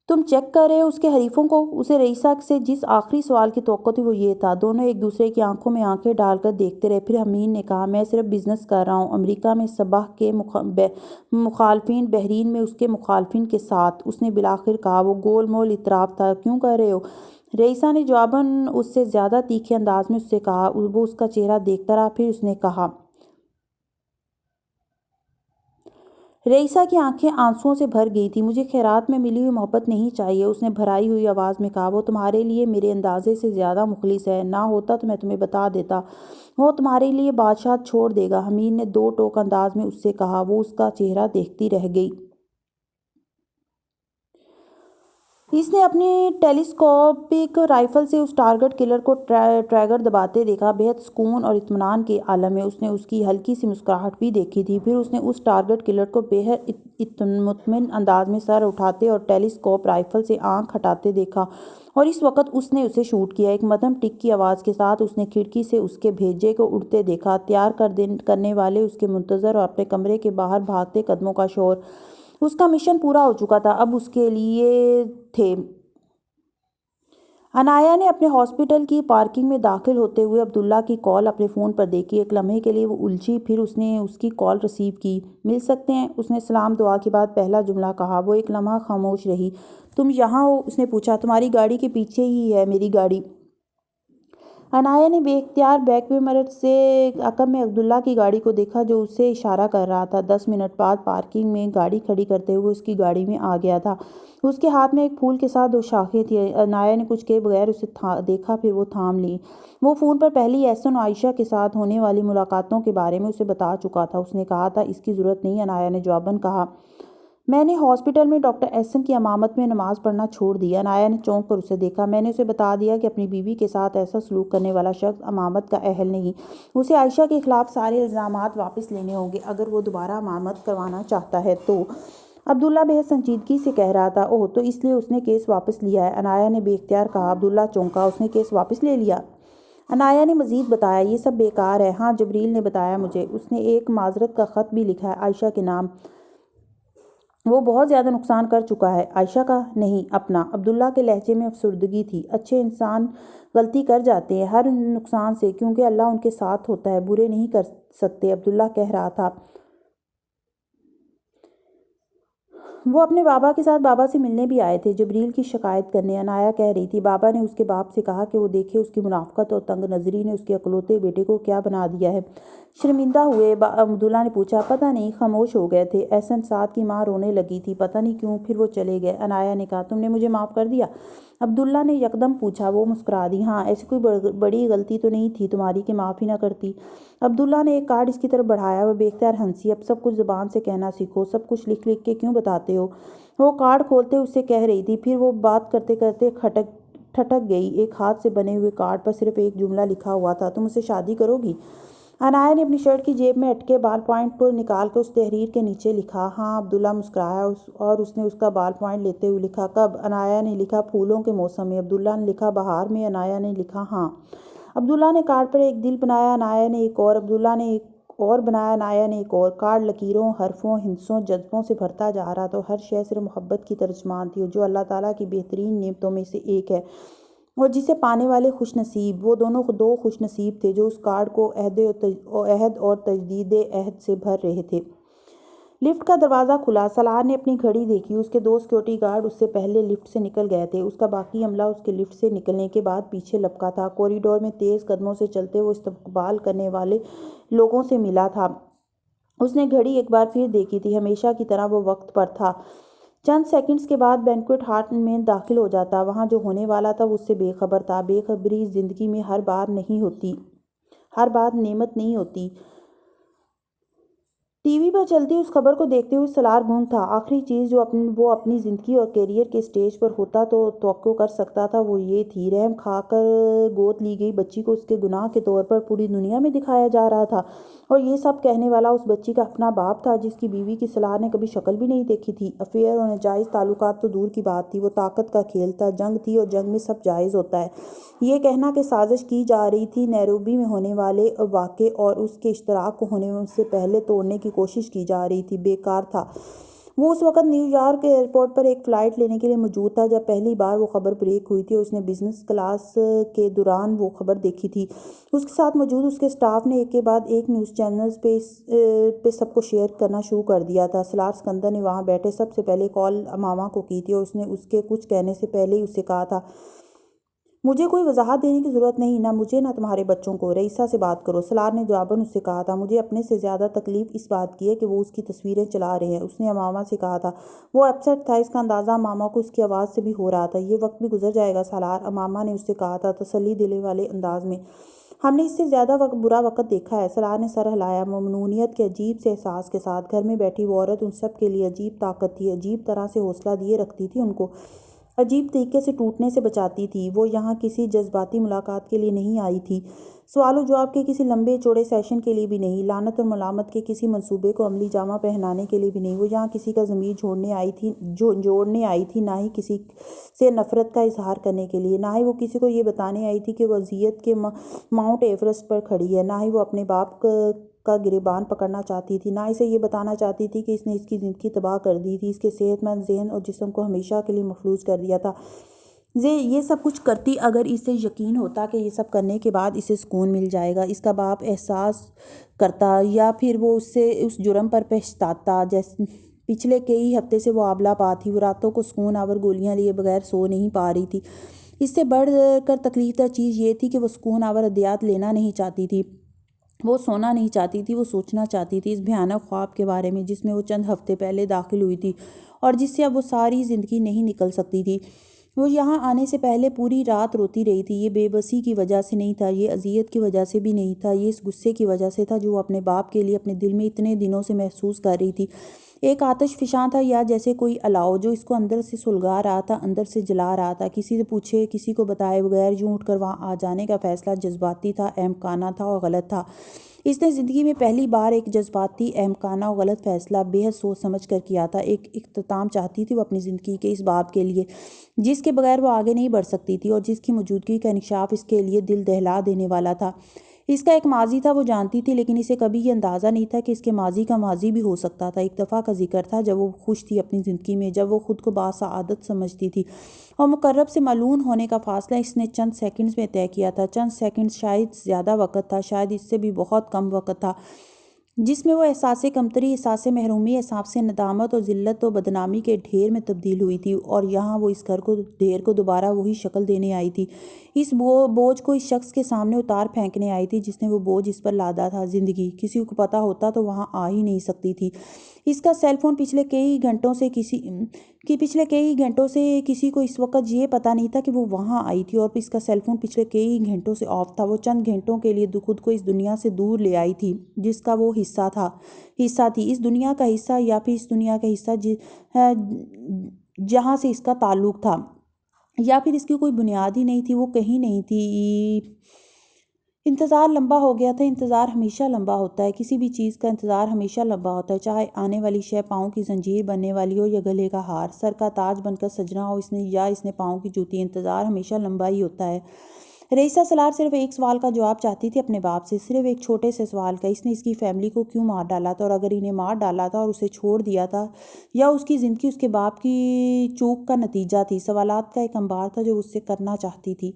تم چیک کر رہے ہو اس کے حریفوں کو؟ اسے رئیسہ سے جس آخری سوال کی توقع تھی وہ یہ تھا۔ دونوں ایک دوسرے کی آنکھوں میں آنکھیں ڈال کر دیکھتے رہے۔ پھر حمید نے کہا، میں صرف بزنس کر رہا ہوں، امریکہ میں صباح کے مخالفین، بحرین میں اس کے مخالفین کے ساتھ۔ اس نے بالآخر کہا۔ وہ گول مول اطراف تھا۔ کیوں کر رہے ہو؟ رئیسہ نے جواباً اس سے زیادہ تیکھے انداز میں اس سے کہا۔ وہ اس کا چہرہ دیکھتا رہا، پھر اس نے کہا۔ رئیسہ کی آنکھیں آنسوؤں سے بھر گئی تھیں۔ مجھے خیرات میں ملی ہوئی محبت نہیں چاہیے، اس نے بھرائی ہوئی آواز میں کہا۔ وہ تمہارے لیے میرے اندازے سے زیادہ مخلص ہے، نہ ہوتا تو میں تمہیں بتا دیتا۔ وہ تمہارے لیے بادشاہت چھوڑ دے گا، حمید نے 2 ٹوک انداز میں اس سے کہا۔ وہ اس کا چہرہ دیکھتی رہ گئی۔ اس نے اپنی ٹیلیسکوپک رائفل سے اس ٹارگٹ کلر کو ٹریگر دباتے دیکھا۔ بے حد سکون اور اطمینان کے عالم میں اس نے اس کی ہلکی سی مسکراہٹ بھی دیکھی تھی۔ پھر اس نے اس ٹارگٹ کلر کو بے حد مطمئن انداز میں سر اٹھاتے اور ٹیلیسکوپ رائفل سے آنکھ ہٹاتے دیکھا، اور اس وقت اس نے اسے شوٹ کیا۔ ایک مدھم ٹک کی آواز کے ساتھ اس نے کھڑکی سے اس کے بھیجے کو اڑتے دیکھا، تیار کرنے والے اس کے منتظر، اور اپنے کمرے کے باہر بھاگتے قدموں کا شور۔ اس کا مشن پورا ہو چکا تھا، اب اس کے لیے تھے۔ عنایہ نے اپنے ہاسپٹل کی پارکنگ میں داخل ہوتے ہوئے عبداللہ کی کال اپنے فون پر دیکھی۔ ایک لمحے کے لیے وہ الجھی، پھر اس نے اس کی کال ریسیو کی۔ مل سکتے ہیں؟ اس نے سلام دعا کے بعد پہلا جملہ کہا۔ وہ ایک لمحہ خاموش رہی۔ تم یہاں ہو؟ اس نے پوچھا۔ تمہاری گاڑی کے پیچھے ہی ہے میری گاڑی۔ عنایہ نے بے اختیار بیک میرر سے عقب میں عبداللہ کی گاڑی کو دیکھا جو اسے اشارہ کر رہا تھا۔ 10 منٹ بعد پارکنگ میں گاڑی کھڑی کرتے ہوئے اس کی گاڑی میں آ گیا تھا۔ اس کے ہاتھ میں ایک پھول کے ساتھ 2 شاخیں تھیں۔ عنایہ نے کچھ کہے بغیر اسے دیکھا، پھر وہ تھام لیں۔ وہ فون پر پہلی احسن و عائشہ کے ساتھ ہونے والی ملاقاتوں کے بارے میں اسے بتا چکا تھا۔ اس نے کہا تھا، اس کی ضرورت نہیں، عنایہ نے جواباً کہا۔ میں نے ہاسپٹل میں ڈاکٹر احسن کی امامت میں نماز پڑھنا چھوڑ دیا۔ عنایا نے چونک کر اسے دیکھا۔ میں نے اسے بتا دیا کہ اپنی بیوی کے ساتھ ایسا سلوک کرنے والا شخص امامت کا اہل نہیں۔ اسے عائشہ کے خلاف سارے الزامات واپس لینے ہوں گے۔ اگر وہ دوبارہ امامت کروانا چاہتا ہے تو۔ عبداللہ بہت سنجیدگی سے کہہ رہا تھا۔ اوہ، تو اس لیے اس نے کیس واپس لیا ہے؟ عنایا نے بے اختیار کہا۔ عبداللہ چونکا۔ اس نے کیس واپس لے لیا؟ عنایا نے مزید بتایا، یہ سب بیکار ہے۔ ہاں، جبریل نے بتایا مجھے۔ اس نے ایک معذرت کا خط بھی لکھا ہے عائشہ کے نام۔ وہ بہت زیادہ نقصان کر چکا ہے۔ عائشہ کا نہیں، اپنا۔ عبداللہ کے لہجے میں افسردگی تھی۔ اچھے انسان غلطی کر جاتے ہیں ہر نقصان سے، کیونکہ اللہ ان کے ساتھ ہوتا ہے، برے نہیں کر سکتے۔ عبداللہ کہہ رہا تھا۔ وہ اپنے بابا کے ساتھ بابا سے ملنے بھی آئے تھے، جبریل کی شکایت کرنے۔ عنایا کہہ رہی تھی، بابا نے اس کے باپ سے کہا کہ وہ دیکھے اس کی منافقت اور تنگ نظری نے اس کے اکلوتے بیٹے کو کیا بنا دیا ہے۔ شرمندہ ہوئے عبداللہ نے پوچھا۔ پتہ نہیں، خاموش ہو گئے تھے۔ احسن سعد کی ماں رونے لگی تھی، پتہ نہیں کیوں، پھر وہ چلے گئے۔ عنایا نے کہا، تم نے مجھے معاف کر دیا؟ عبداللہ نے یکدم پوچھا۔ وہ مسکرا دی۔ ہاں، ایسی کوئی بڑی غلطی تو نہیں تھی تمہاری کہ معاف ہی نہ کرتی۔ عبداللہ نے ایک کارڈ اس کی طرف بڑھایا۔ وہ بے اختیار ہنسی۔ اب سب کچھ زبان سے کہنا سیکھو، سب کچھ لکھ لکھ کے کیوں بتاتے ہو؟ وہ کارڈ کھولتے اس سے کہہ رہی تھی، پھر وہ بات کرتے کرتے ٹھٹک گئی۔ ایک ہاتھ سے بنے ہوئے کارڈ پر صرف ایک جملہ لکھا ہوا تھا، تم مجھ سے شادی کرو گی؟ عنایا نے اپنی شرٹ کی جیب میں اٹکے بال پوائنٹ کو نکال کر اس تحریر کے نیچے لکھا۔ ہاں، عبداللہ مسکرایا اور اس نے اس کا بال پوائنٹ لیتے ہوئے لکھا۔ کب؟ عنایا نے لکھا، پھولوں کے موسم میں۔ عبداللہ نے لکھا، بہار میں۔ عنایا نے لکھا، ہاں۔ عبداللہ نے کارڈ پر ایک دل بنایا، عنایا نے ایک اور، عبداللہ نے ایک اور بنایا، عنایا نے ایک اور۔ کارڈ لکیروں، حرفوں، ہندسوں، جذبوں سے بھرتا جا رہا تھا۔ ہر شے صرف محبت کی ترجمان تھی، جو اللہ تعالیٰ کی بہترین نعمتوں میں سے ایک ہے، اور جسے پانے والے خوش نصیب۔ وہ دونوں دو خوش نصیب تھے جو اس کارڈ کو عہد اور تجدید عہد سے بھر رہے تھے۔ لفٹ کا دروازہ کھلا۔ سالار نے اپنی گھڑی دیکھی۔ اس کے 2 سیکورٹی گارڈ اس سے پہلے لفٹ سے نکل گئے تھے۔ اس کا باقی عملہ اس کے لفٹ سے نکلنے کے بعد پیچھے لپکا تھا۔ کوریڈور میں تیز قدموں سے چلتے وہ استقبال کرنے والے لوگوں سے ملا تھا۔ اس نے گھڑی ایک بار پھر دیکھی تھی، ہمیشہ کی طرح وہ وقت پر تھا۔ چند سیکنڈز کے بعد بینکویٹ ہال میں داخل ہو جاتا۔ وہاں جو ہونے والا تھا وہ اس سے بے خبر تھا۔ بے خبری زندگی میں ہر بار نعمت نہیں ہوتی۔ ٹی وی پر چلتی اس خبر کو دیکھتے ہوئے سالار گنگ تھا۔ آخری چیز جو وہ اپنی زندگی اور کیریئر کے اسٹیج پر ہوتا تو توقع کر سکتا تھا وہ یہ تھی، رحم کھا کر گود لی گئی بچی کو اس کے گناہ کے طور پر پوری دنیا میں دکھایا جا رہا تھا، اور یہ سب کہنے والا اس بچی کا اپنا باپ تھا جس کی بیوی کی سالار نے کبھی شکل بھی نہیں دیکھی تھی۔ افیئر اور ناجائز تعلقات تو دور کی بات تھی، وہ طاقت کا کھیل تھا۔ جنگ تھی اور جنگ میں سب جائز ہوتا ہے۔ یہ کہنا کہ سازش کی جا رہی تھی نیروبی میں ہونے والے واقعے اور اس کے اشتراک کو ہونے سے پہلے توڑنے کی کوشش کی جا رہی تھی، بیکار تھا۔ وہ اس وقت نیو یارک ایئرپورٹ پر ایک فلائٹ لینے کے لیے موجود تھا جب پہلی بار وہ خبر بریک ہوئی تھی، اور اس نے بزنس کلاس کے دوران وہ خبر دیکھی تھی۔ اس کے ساتھ موجود اس کے اسٹاف نے ایک کے بعد ایک نیوز چینلز پہ سب کو شیئر کرنا شروع کر دیا تھا۔ سالار سکندر نے وہاں بیٹھے سب سے پہلے کال امامہ کو کی تھی، اور اس نے اس کے کچھ کہنے سے پہلے ہی اس سے کہا تھا، مجھے کوئی وضاحت دینے کی ضرورت نہیں، نہ مجھے نہ تمہارے بچوں کو، رئیسہ سے بات کرو۔ سالار نے جواباً اس سے کہا تھا، مجھے اپنے سے زیادہ تکلیف اس بات کی ہے کہ وہ اس کی تصویریں چلا رہے ہیں۔ اس نے امامہ سے کہا تھا۔ وہ اپسیٹ تھا، اس کا اندازہ امامہ کو اس کی آواز سے بھی ہو رہا تھا۔ یہ وقت بھی گزر جائے گا سالار، امامہ نے اس سے کہا تھا تسلی دینے والے انداز میں۔ ہم نے اس سے زیادہ برا وقت دیکھا ہے۔ سالار نے سر ہلایا، ممنونیت کے عجیب سے احساس کے ساتھ۔ گھر میں بیٹھی وہ عورت ان سب کے لیے عجیب طاقت تھی، عجیب طرح سے حوصلہ دیے رکھتی تھی، ان کو عجیب طریقے سے ٹوٹنے سے بچاتی تھی۔ وہ یہاں کسی جذباتی ملاقات کے لیے نہیں آئی تھی، سوال و جواب کے کسی لمبے چوڑے سیشن کے لیے بھی نہیں، لعنت اور ملامت کے کسی منصوبے کو عملی جامہ پہنانے کے لیے بھی نہیں۔ وہ یہاں کسی کا ضمیر جوڑنے آئی تھی، نہ ہی کسی سے نفرت کا اظہار کرنے کے لیے، نہ ہی وہ کسی کو یہ بتانے آئی تھی کہ وہ اذیت کے ماؤنٹ ایورسٹ پر کھڑی ہے، نہ ہی وہ اپنے باپ کا گریبان پکڑنا چاہتی تھی، نہ اسے یہ بتانا چاہتی تھی کہ اس نے اس کی زندگی تباہ کر دی تھی، اس کے صحت مند ذہن اور جسم کو ہمیشہ کے لیے مفلوج کر دیا تھا۔ یہ سب کچھ کرتی اگر اسے یقین ہوتا کہ یہ سب کرنے کے بعد اسے سکون مل جائے گا، اس کا باپ احساس کرتا، یا پھر وہ اس جرم پر پچھتاتا۔ جیسے پچھلے کئی ہفتے سے وہ آبلا پا تھی، وہ راتوں کو سکون آور گولیاں لیے بغیر سو نہیں پا رہی تھی۔ اس سے بڑھ کر تکلیف دہ چیز یہ تھی کہ وہ سکون آور ادویات لینا نہیں چاہتی تھی، وہ سونا نہیں چاہتی تھی، وہ سوچنا چاہتی تھی اس بھیانک خواب کے بارے میں جس میں وہ چند ہفتے پہلے داخل ہوئی تھی، اور جس سے اب وہ ساری زندگی نہیں نکل سکتی تھی۔ وہ یہاں آنے سے پہلے پوری رات روتی رہی تھی۔ یہ بے بسی کی وجہ سے نہیں تھا، یہ اذیت کی وجہ سے بھی نہیں تھا، یہ اس غصے کی وجہ سے تھا جو وہ اپنے باپ کے لیے اپنے دل میں اتنے دنوں سے محسوس کر رہی تھی۔ ایک آتش فشاں تھا یا جیسے کوئی الاؤ جو اس کو اندر سے سلگا رہا تھا، اندر سے جلا رہا تھا۔ کسی سے پوچھے، کسی کو بتائے بغیر یوں اٹھ کر وہاں آ جانے کا فیصلہ جذباتی تھا، احمقانہ تھا اور غلط تھا۔ اس نے زندگی میں پہلی بار ایک جذباتی، احمقانہ اور غلط فیصلہ بے حد سوچ سمجھ کر کیا تھا۔ ایک اختتام چاہتی تھی وہ اپنی زندگی کے اس باب کے لیے جس کے بغیر وہ آگے نہیں بڑھ سکتی تھی، اور جس کی موجودگی کا انکشاف اس کے لیے دل دہلا دینے والا تھا۔ اس کا ایک ماضی تھا، وہ جانتی تھی، لیکن اسے کبھی یہ اندازہ نہیں تھا کہ اس کے ماضی کا ماضی بھی ہو سکتا تھا۔ ایک دفعہ کا ذکر تھا جب وہ خوش تھی اپنی زندگی میں، جب وہ خود کو باسعادت سمجھتی تھی، اور مقرب سے ملعون ہونے کا فاصلہ اس نے چند سیکنڈز میں طے کیا تھا۔ چند سیکنڈز شاید زیادہ وقت تھا، شاید اس سے بھی بہت کم وقت تھا، جس میں وہ احساس کمتری، احساس محرومی، احساس ندامت اور ذلت و بدنامی کے ڈھیر میں تبدیل ہوئی تھی، اور یہاں وہ اس ڈھیر کو دوبارہ وہی شکل دینے آئی تھی، اس بوجھ کو اس شخص کے سامنے اتار پھینکنے آئی تھی جس نے وہ بوجھ اس پر لادا تھا۔ زندگی کسی کو پتہ ہوتا تو وہاں آ ہی نہیں سکتی تھی۔ اس کا سیل فون پچھلے کئی گھنٹوں سے کسی کو اس وقت یہ پتہ نہیں تھا کہ وہ وہاں آئی تھی، اور اس کا سیل فون پچھلے کئی گھنٹوں سے آف تھا۔ وہ چند گھنٹوں کے لیے خود کو اس دنیا سے دور لے آئی تھی جس کا وہ حصہ تھی، اس دنیا کا حصہ، یا پھر اس دنیا کا حصہ جہاں سے اس کا تعلق تھا، یا پھر اس کی کوئی بنیاد ہی نہیں تھی، وہ کہیں نہیں تھی۔ انتظار لمبا ہو گیا تھا۔ انتظار ہمیشہ لمبا ہوتا ہے، کسی بھی چیز کا انتظار ہمیشہ لمبا ہوتا ہے، چاہے آنے والی شے پاؤں کی زنجیر بننے والی ہو یا گلے کا ہار، سر کا تاج بن کر سجنا ہو اس نے پاؤں کی جوتی۔ انتظار ہمیشہ لمبا ہی ہوتا ہے۔ رئیسہ سالار صرف ایک سوال کا جواب چاہتی تھی اپنے باپ سے، صرف ایک چھوٹے سے سوال کا، اس نے اس کی فیملی کو کیوں مار ڈالا تھا، اور اگر انہیں مار ڈالا تھا اور اسے چھوڑ دیا تھا، یا اس کی زندگی اس کے باپ کی چوک کا نتیجہ تھی۔ سوالات کا ایک انبار تھا جو اس سے کرنا چاہتی تھی۔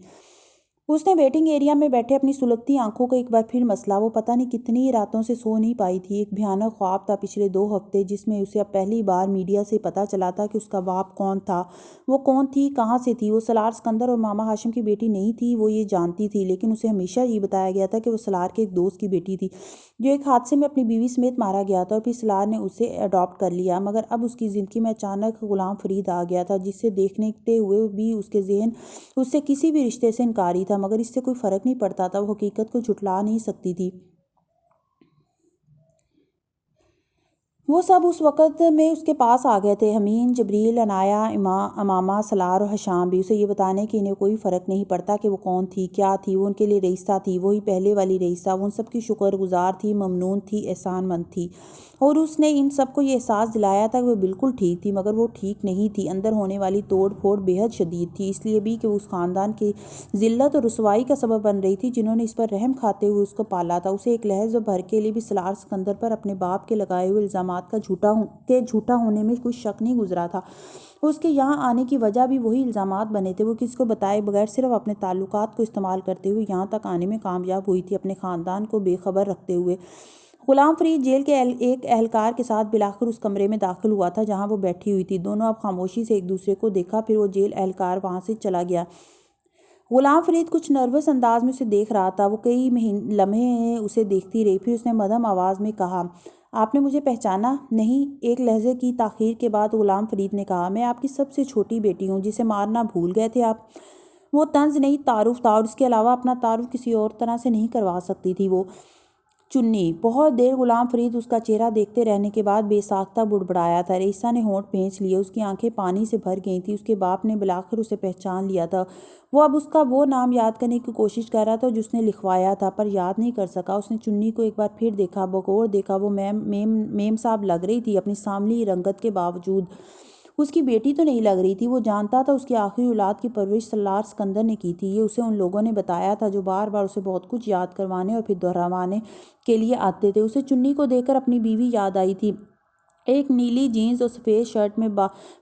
اس نے ویٹنگ ایریا میں بیٹھے اپنی سلگتی آنکھوں کو ایک بار پھر مسلا۔ وہ پتہ نہیں کتنی راتوں سے سو نہیں پائی تھی۔ ایک بھیانک خواب تھا پچھلے 2 ہفتے جس میں اسے اب پہلی بار میڈیا سے پتہ چلا تھا کہ اس کا باپ کون تھا، وہ کون تھی، کہاں سے تھی۔ وہ سالار سکندر اور ماما ہاشم کی بیٹی نہیں تھی، وہ یہ جانتی تھی، لیکن اسے ہمیشہ یہ بتایا گیا تھا کہ وہ سالار کے ایک دوست کی بیٹی تھی جو ایک حادثے میں اپنی بیوی سمیت مارا گیا تھا، اور پھر سالار نے اسے اڈاپٹ کر لیا۔ مگر اب اس کی زندگی میں اچانک غلام فرید آ گیا تھا، جسے دیکھتے ہوئے بھی اس کے ذہن اس سے کسی بھی رشتے سے انکاری تھا، مگر اس سے کوئی فرق نہیں پڑتا تھا، وہ حقیقت کو جھٹلا نہیں سکتی تھی۔ وہ سب اس وقت میں اس کے پاس آ گئے تھے، حمین، جبریل، عنایہ، امامہ، سالار اور حشام بھی، اسے یہ بتانے کہ انہیں کوئی فرق نہیں پڑتا کہ وہ کون تھی، کیا تھی۔ وہ ان کے لیے رئیسہ تھی، وہی پہلے والی رئیسہ۔ وہ ان سب کی شکر گزار تھی، ممنون تھی، احسان مند تھی، اور اس نے ان سب کو یہ احساس دلایا تھا کہ وہ بالکل ٹھیک تھی، مگر وہ ٹھیک نہیں تھی۔ اندر ہونے والی توڑ پھوڑ بے حد شدید تھی، اس لیے بھی کہ وہ اس خاندان کی ذلت اور رسوائی کا سبب بن رہی تھی جنہوں نے اس پر رحم کھاتے ہوئے اس کو پالا تھا۔ اسے ایک لحظہ بھر کے لیے بھی سالار سکندر پر اپنے باپ کے لگائے ہوئے الزامات کا جھوٹا ہونے میں کوئی شک نہیں گزرا تھا۔ اس کے یہاں آنے کی وجہ بھی وہی الزامات بنے تھے۔ وہ کسی کو بتائے بغیر صرف اپنے تعلقات کو استعمال کرتے ہوئے یہاں تک آنے میں کامیاب ہوئی تھی، اپنے خاندان کو بے خبر رکھتے ہوئے۔ غلام فرید جیل کے ایک اہلکار کے ساتھ بالآخر اس کمرے میں داخل ہوا تھا جہاں وہ بیٹھی ہوئی تھی۔ دونوں اب خاموشی سے ایک دوسرے کو دیکھا، پھر وہ جیل اہلکار وہاں سے چلا گیا۔ غلام فرید کچھ نروس انداز میں اسے دیکھ رہا تھا۔ وہ کئی لمحے اسے دیکھتی رہی، پھر اس نے مدھم آواز میں کہا، آپ نے مجھے پہچانا نہیں؟ ایک لحظے کی تاخیر کے بعد غلام فرید نے کہا، میں آپ کی سب سے چھوٹی بیٹی ہوں جسے مارنا بھول گئے تھے آپ۔ وہ طنز نہیں، تعارف تھا، اور اس کے علاوہ اپنا تعارف کسی اور طرح سے نہیں کروا سکتی تھی۔ وہ چنی۔ بہت دیر غلام فرید اس کا چہرہ دیکھتے رہنے کے بعد بے ساختہ بڑبڑایا تھا۔ رئیسہ نے ہونٹ بھینچ لیے، اس کی آنکھیں پانی سے بھر گئی تھیں۔ اس کے باپ نے بالآخر اسے پہچان لیا تھا۔ وہ اب اس کا وہ نام یاد کرنے کی کوشش کر رہا تھا جو اس نے لکھوایا تھا، پر یاد نہیں کر سکا۔ اس نے چنی کو ایک بار پھر دیکھا، بغور دیکھا۔ وہ میم صاحب لگ رہی تھی اپنی سانولی رنگت کے باوجود۔ اس کی بیٹی تو نہیں لگ رہی تھی۔ وہ جانتا تھا اس کی آخری اولاد کی پرورش سالار سکندر نے کی تھی۔ یہ اسے ان لوگوں نے بتایا تھا جو بار بار اسے بہت کچھ یاد کروانے اور پھر دہرانے کے لیے آتے تھے۔ اسے چنی کو دیکھ کر اپنی بیوی یاد آئی تھی، ایک نیلی جینز اور سفید شرٹ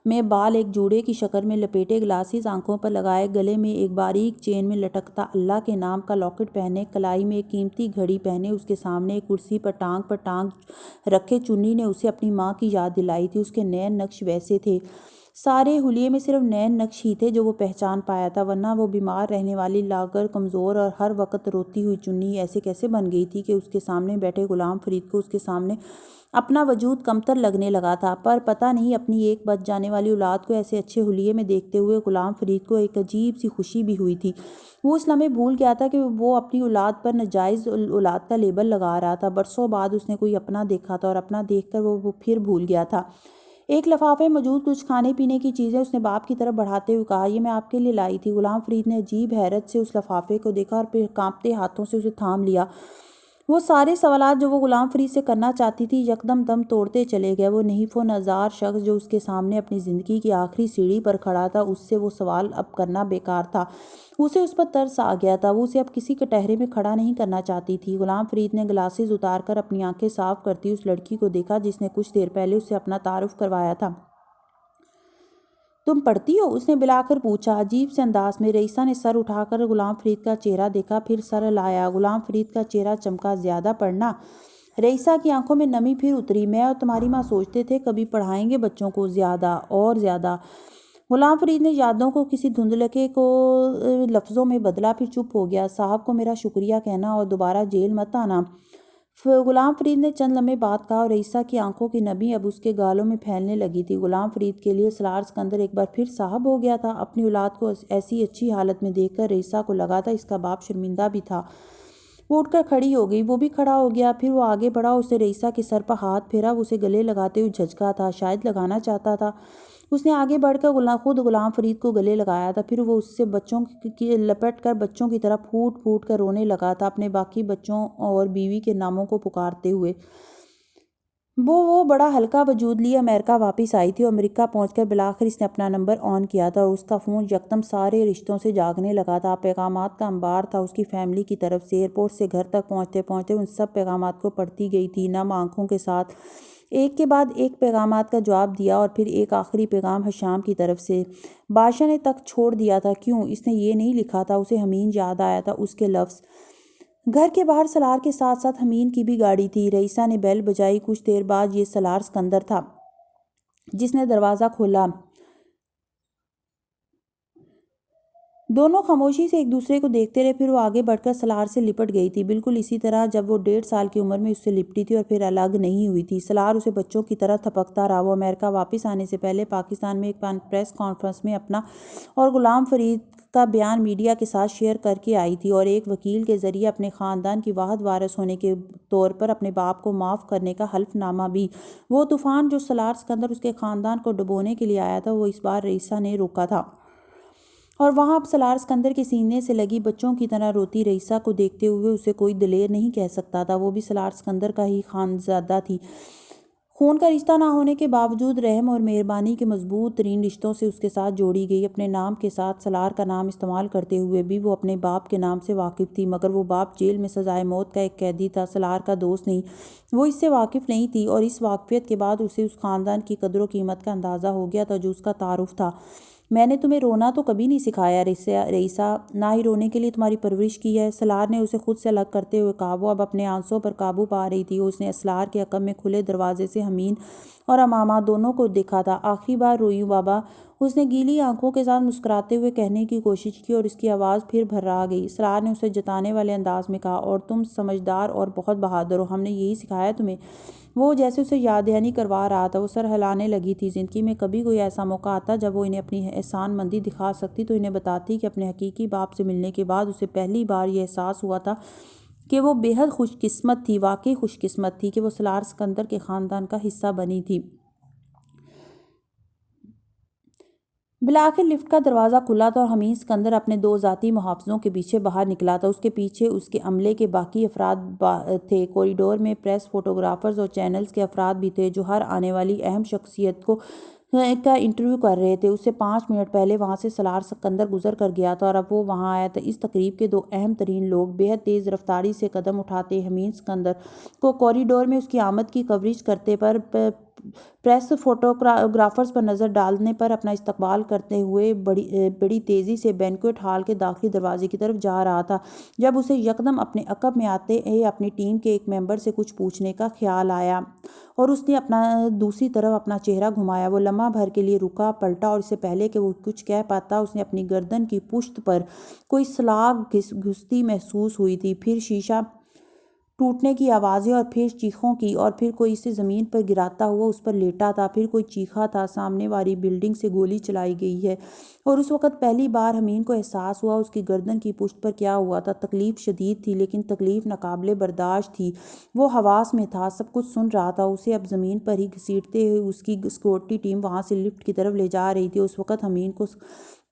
میں بال ایک جوڑے کی شکل میں لپیٹے، گلاسز آنکھوں پر لگائے، گلے میں ایک باریک چین میں لٹکتا اللہ کے نام کا لاکٹ پہنے، کلائی میں ایک قیمتی گھڑی پہنے، اس کے سامنے ایک کرسی پر ٹانگ رکھے۔ چنی نے اسے اپنی ماں کی یاد دلائی تھی، اس کے نئے نقش ویسے تھے سارے حلیے میں صرف نین نقش ہی تھے جو وہ پہچان پایا تھا، ورنہ وہ بیمار رہنے والی لاغر، کمزور اور ہر وقت روتی ہوئی چنی ایسے کیسے بن گئی تھی کہ اس کے سامنے بیٹھے غلام فرید کو اس کے سامنے اپنا وجود کمتر لگنے لگا تھا۔ پر پتہ نہیں اپنی ایک بچ جانے والی اولاد کو ایسے اچھے حلیے میں دیکھتے ہوئے غلام فرید کو ایک عجیب سی خوشی بھی ہوئی تھی۔ وہ اس لمحے بھول گیا تھا کہ وہ اپنی اولاد پر ناجائز اولاد کا لیبل لگا رہا تھا۔ برسوں بعد اس نے کوئی اپنا دیکھا تھا اور اپنا دیکھ کر وہ پھر بھول گیا تھا۔ ایک لفافے میں موجود کچھ کھانے پینے کی چیزیں اس نے باپ کی طرف بڑھاتے ہوئے کہا، یہ میں آپ کے لیے لائی تھی۔ غلام فرید نے عجیب حیرت سے اس لفافے کو دیکھا اور پھر کانپتے ہاتھوں سے اسے تھام لیا۔ وہ سارے سوالات جو وہ غلام فرید سے کرنا چاہتی تھی یکدم دم توڑتے چلے گئے۔ وہ نحیف و نزار شخص جو اس کے سامنے اپنی زندگی کی آخری سیڑھی پر کھڑا تھا، اس سے وہ سوال اب کرنا بیکار تھا۔ اسے اس پر ترس آ گیا تھا۔ وہ اسے اب کسی کٹہرے میں کھڑا نہیں کرنا چاہتی تھی۔ غلام فرید نے گلاسز اتار کر اپنی آنکھیں صاف کرتی اس لڑکی کو دیکھا جس نے کچھ دیر پہلے اس سے اپنا تعارف کروایا تھا۔ تم پڑھتی ہو؟ اس نے بلاخر پوچھا عجیب سے انداز میں۔ رئیسہ نے سر اٹھا کر غلام فرید کا چہرہ دیکھا، پھر سر ہلایا۔ غلام فرید کا چہرہ چمکا۔ زیادہ پڑھنا؟ رئیسہ کی آنکھوں میں نمی پھر اتری۔ میں اور تمہاری ماں سوچتے تھے کبھی پڑھائیں گے بچوں کو، زیادہ اور زیادہ۔ غلام فرید نے یادوں کو کسی دھندلکے کو لفظوں میں بدلا، پھر چپ ہو گیا۔ صاحب کو میرا شکریہ کہنا اور دوبارہ جیل مت آنا۔ غلام فرید نے چند لمحے بعد کہا اور رئیسہ کی آنکھوں کی نمی اب اس کے گالوں میں پھیلنے لگی تھی۔ غلام فرید کے لیے سالار سکندر ایک بار پھر صاحب ہو گیا تھا۔ اپنی اولاد کو ایسی اچھی حالت میں دیکھ کر رئیسہ کو لگا تھا اس کا باپ شرمندہ بھی تھا۔ وہ اٹھ کر کھڑی ہو گئی۔ وہ بھی کھڑا ہو گیا، پھر وہ آگے بڑھا، اس نے رئیسہ کے سر پر ہاتھ پھیرا۔ وہ اسے گلے لگاتے ہوئے جھجکا تھا، شاید لگانا چاہتا تھا۔ اس نے آگے بڑھ کر خود غلام فرید کو گلے لگایا تھا، پھر وہ اس سے بچوں کی لپٹ کر بچوں کی طرح پھوٹ پھوٹ کر رونے لگا تھا، اپنے باقی بچوں اور بیوی کے ناموں کو پکارتے ہوئے۔ وہ بڑا ہلکا وجود لیے امریکہ واپس آئی تھی اور امریکہ پہنچ کر بلاخر اس نے اپنا نمبر آن کیا تھا اور اس کا فون یکدم سارے رشتوں سے جاگنے لگا تھا۔ پیغامات کا انبار تھا اس کی فیملی کی طرف سے۔ ایئرپورٹ سے گھر تک پہنچتے پہنچتے ان سب پیغامات کو پڑھتی گئی تھی، نم آنکھوں کے ساتھ ایک کے بعد ایک پیغامات کا جواب دیا، اور پھر ایک آخری پیغام حشام کی طرف سے۔ بادشاہ نے تخت چھوڑ دیا تھا۔ کیوں؟ اس نے یہ نہیں لکھا تھا۔ اسے حمین یاد آیا تھا، اس کے لفظ۔ گھر کے باہر سالار کے ساتھ ساتھ حمین کی بھی گاڑی تھی۔ رئیسہ نے بیل بجائی۔ کچھ دیر بعد یہ سالار سکندر تھا جس نے دروازہ کھولا۔ دونوں خاموشی سے ایک دوسرے کو دیکھتے رہے، پھر وہ آگے بڑھ کر سالار سے لپٹ گئی تھی، بالکل اسی طرح جب وہ 1.5 سال کی عمر میں اس سے لپٹی تھی اور پھر الگ نہیں ہوئی تھی۔ سالار اسے بچوں کی طرح تھپکتا رہا۔ وہ امریکہ واپس آنے سے پہلے پاکستان میں ایک پریس کانفرنس میں اپنا اور غلام فرید کا بیان میڈیا کے ساتھ شیئر کر کے آئی تھی اور ایک وکیل کے ذریعے اپنے خاندان کی واحد وارث ہونے کے طور پر اپنے باپ کو معاف کرنے کا حلف نامہ بھی۔ وہ طوفان جو سالار سکندر اس کے خاندان کو ڈبونے کے لیے آیا تھا، وہ اس بار رئیسہ نے روکا تھا، اور وہاں اب سالار سکندر کے سینے سے لگی بچوں کی طرح روتی رئیسہ کو دیکھتے ہوئے اسے کوئی دلیر نہیں کہہ سکتا تھا۔ وہ بھی سالار سکندر کا ہی خانزادہ تھی۔ خون کا رشتہ نہ ہونے کے باوجود رحم اور مہربانی کے مضبوط ترین رشتوں سے اس کے ساتھ جوڑی گئی۔ اپنے نام کے ساتھ سالار کا نام استعمال کرتے ہوئے بھی وہ اپنے باپ کے نام سے واقف تھی، مگر وہ باپ جیل میں سزائے موت کا ایک قیدی تھا، سالار کا دوست نہیں۔ وہ اس سے واقف نہیں تھی، اور اس واقفیت کے بعد اسے اس خاندان کی قدر و قیمت کا اندازہ ہو گیا تھا جو اس کا تعارف تھا۔ میں نے تمہیں رونا تو کبھی نہیں سکھایا رئیسہ، نہ ہی رونے کے لیے تمہاری پرورش کی ہے، سالار نے اسے خود سے الگ کرتے ہوئے کہا۔ وہ اب اپنے آنسوں پر قابو پا رہی تھی۔ اس نے سالار کے عقب میں کھلے دروازے سے حمین اور امامہ دونوں کو دیکھا تھا۔ آخری بار روئی ہوں بابا، اس نے گیلی آنکھوں کے ساتھ مسکراتے ہوئے کہنے کی کوشش کی، اور اس کی آواز پھر بھرا گئی۔ سالار نے اسے جتانے والے انداز میں کہا، اور تم سمجھدار اور بہت بہادر ہو، ہم نے یہی سکھایا تمہیں؟ وہ جیسے اسے یاد دہانی کروا رہا تھا۔ وہ سر ہلانے لگی تھی۔ زندگی میں کبھی کوئی ایسا موقع آتا جب وہ انہیں اپنی احسان مندی دکھا سکتی تو انہیں بتاتی کہ اپنے حقیقی باپ سے ملنے کے بعد اسے پہلی بار یہ احساس ہوا تھا کہ وہ بے حد خوش قسمت تھی، واقعی خوش قسمت تھی کہ وہ سالار سکندر کے خاندان کا حصہ بنی تھی۔ بالآخر لفٹ کا دروازہ کھلا تھا اور حمید سکندر اپنے 2 ذاتی محافظوں کے پیچھے باہر نکلا تھا۔ اس کے پیچھے اس کے عملے کے باقی افراد تھے۔ کوریڈور میں پریس، فوٹوگرافرز اور چینلز کے افراد بھی تھے جو ہر آنے والی اہم شخصیت کا انٹرویو کر رہے تھے۔ اس سے 5 منٹ پہلے وہاں سے سالار سکندر گزر کر گیا تھا اور اب وہ وہاں آیا تھا۔ اس تقریب کے 2 اہم ترین لوگ بے حد تیز رفتاری سے قدم اٹھاتے حمید سکندر کو کوریڈور میں اس کی آمد کی کوریج کرتے پر پریس فوٹوگرافرز پر نظر ڈالنے پر اپنا استقبال کرتے ہوئے بڑی تیزی سے بینکویٹ ہال کے داخلی دروازے کی طرف جا رہا تھا جب اسے یکدم اپنے عقب میں آتے اپنی ٹیم کے ایک ممبر سے کچھ پوچھنے کا خیال آیا اور اس نے دوسری طرف اپنا چہرہ گھمایا۔ وہ لمحہ بھر کے لیے رکا، پلٹا اور اس سے پہلے کہ وہ کچھ کہہ پاتا اس نے اپنی گردن کی پشت پر کوئی سلاخ گھستی محسوس ہوئی تھی، پھر شیشہ ٹوٹنے کی آوازیں اور پھر چیخوں کی، اور پھر کوئی اسے زمین پر گراتا ہوا اس پر لیٹا تھا، پھر کوئی چیخا تھا، سامنے والی بلڈنگ سے گولی چلائی گئی ہے۔ اور اس وقت پہلی بار حمین کو احساس ہوا اس کی گردن کی پشت پر کیا ہوا تھا۔ تکلیف شدید تھی لیکن تکلیف ناقابل برداشت تھی۔ وہ حواس میں تھا، سب کچھ سن رہا تھا، اسے اب زمین پر ہی گھسیٹتے ہوئے اس کی سیکورٹی ٹیم وہاں سے لفٹ کی طرف لے جا رہی تھی۔ اس وقت حمین کو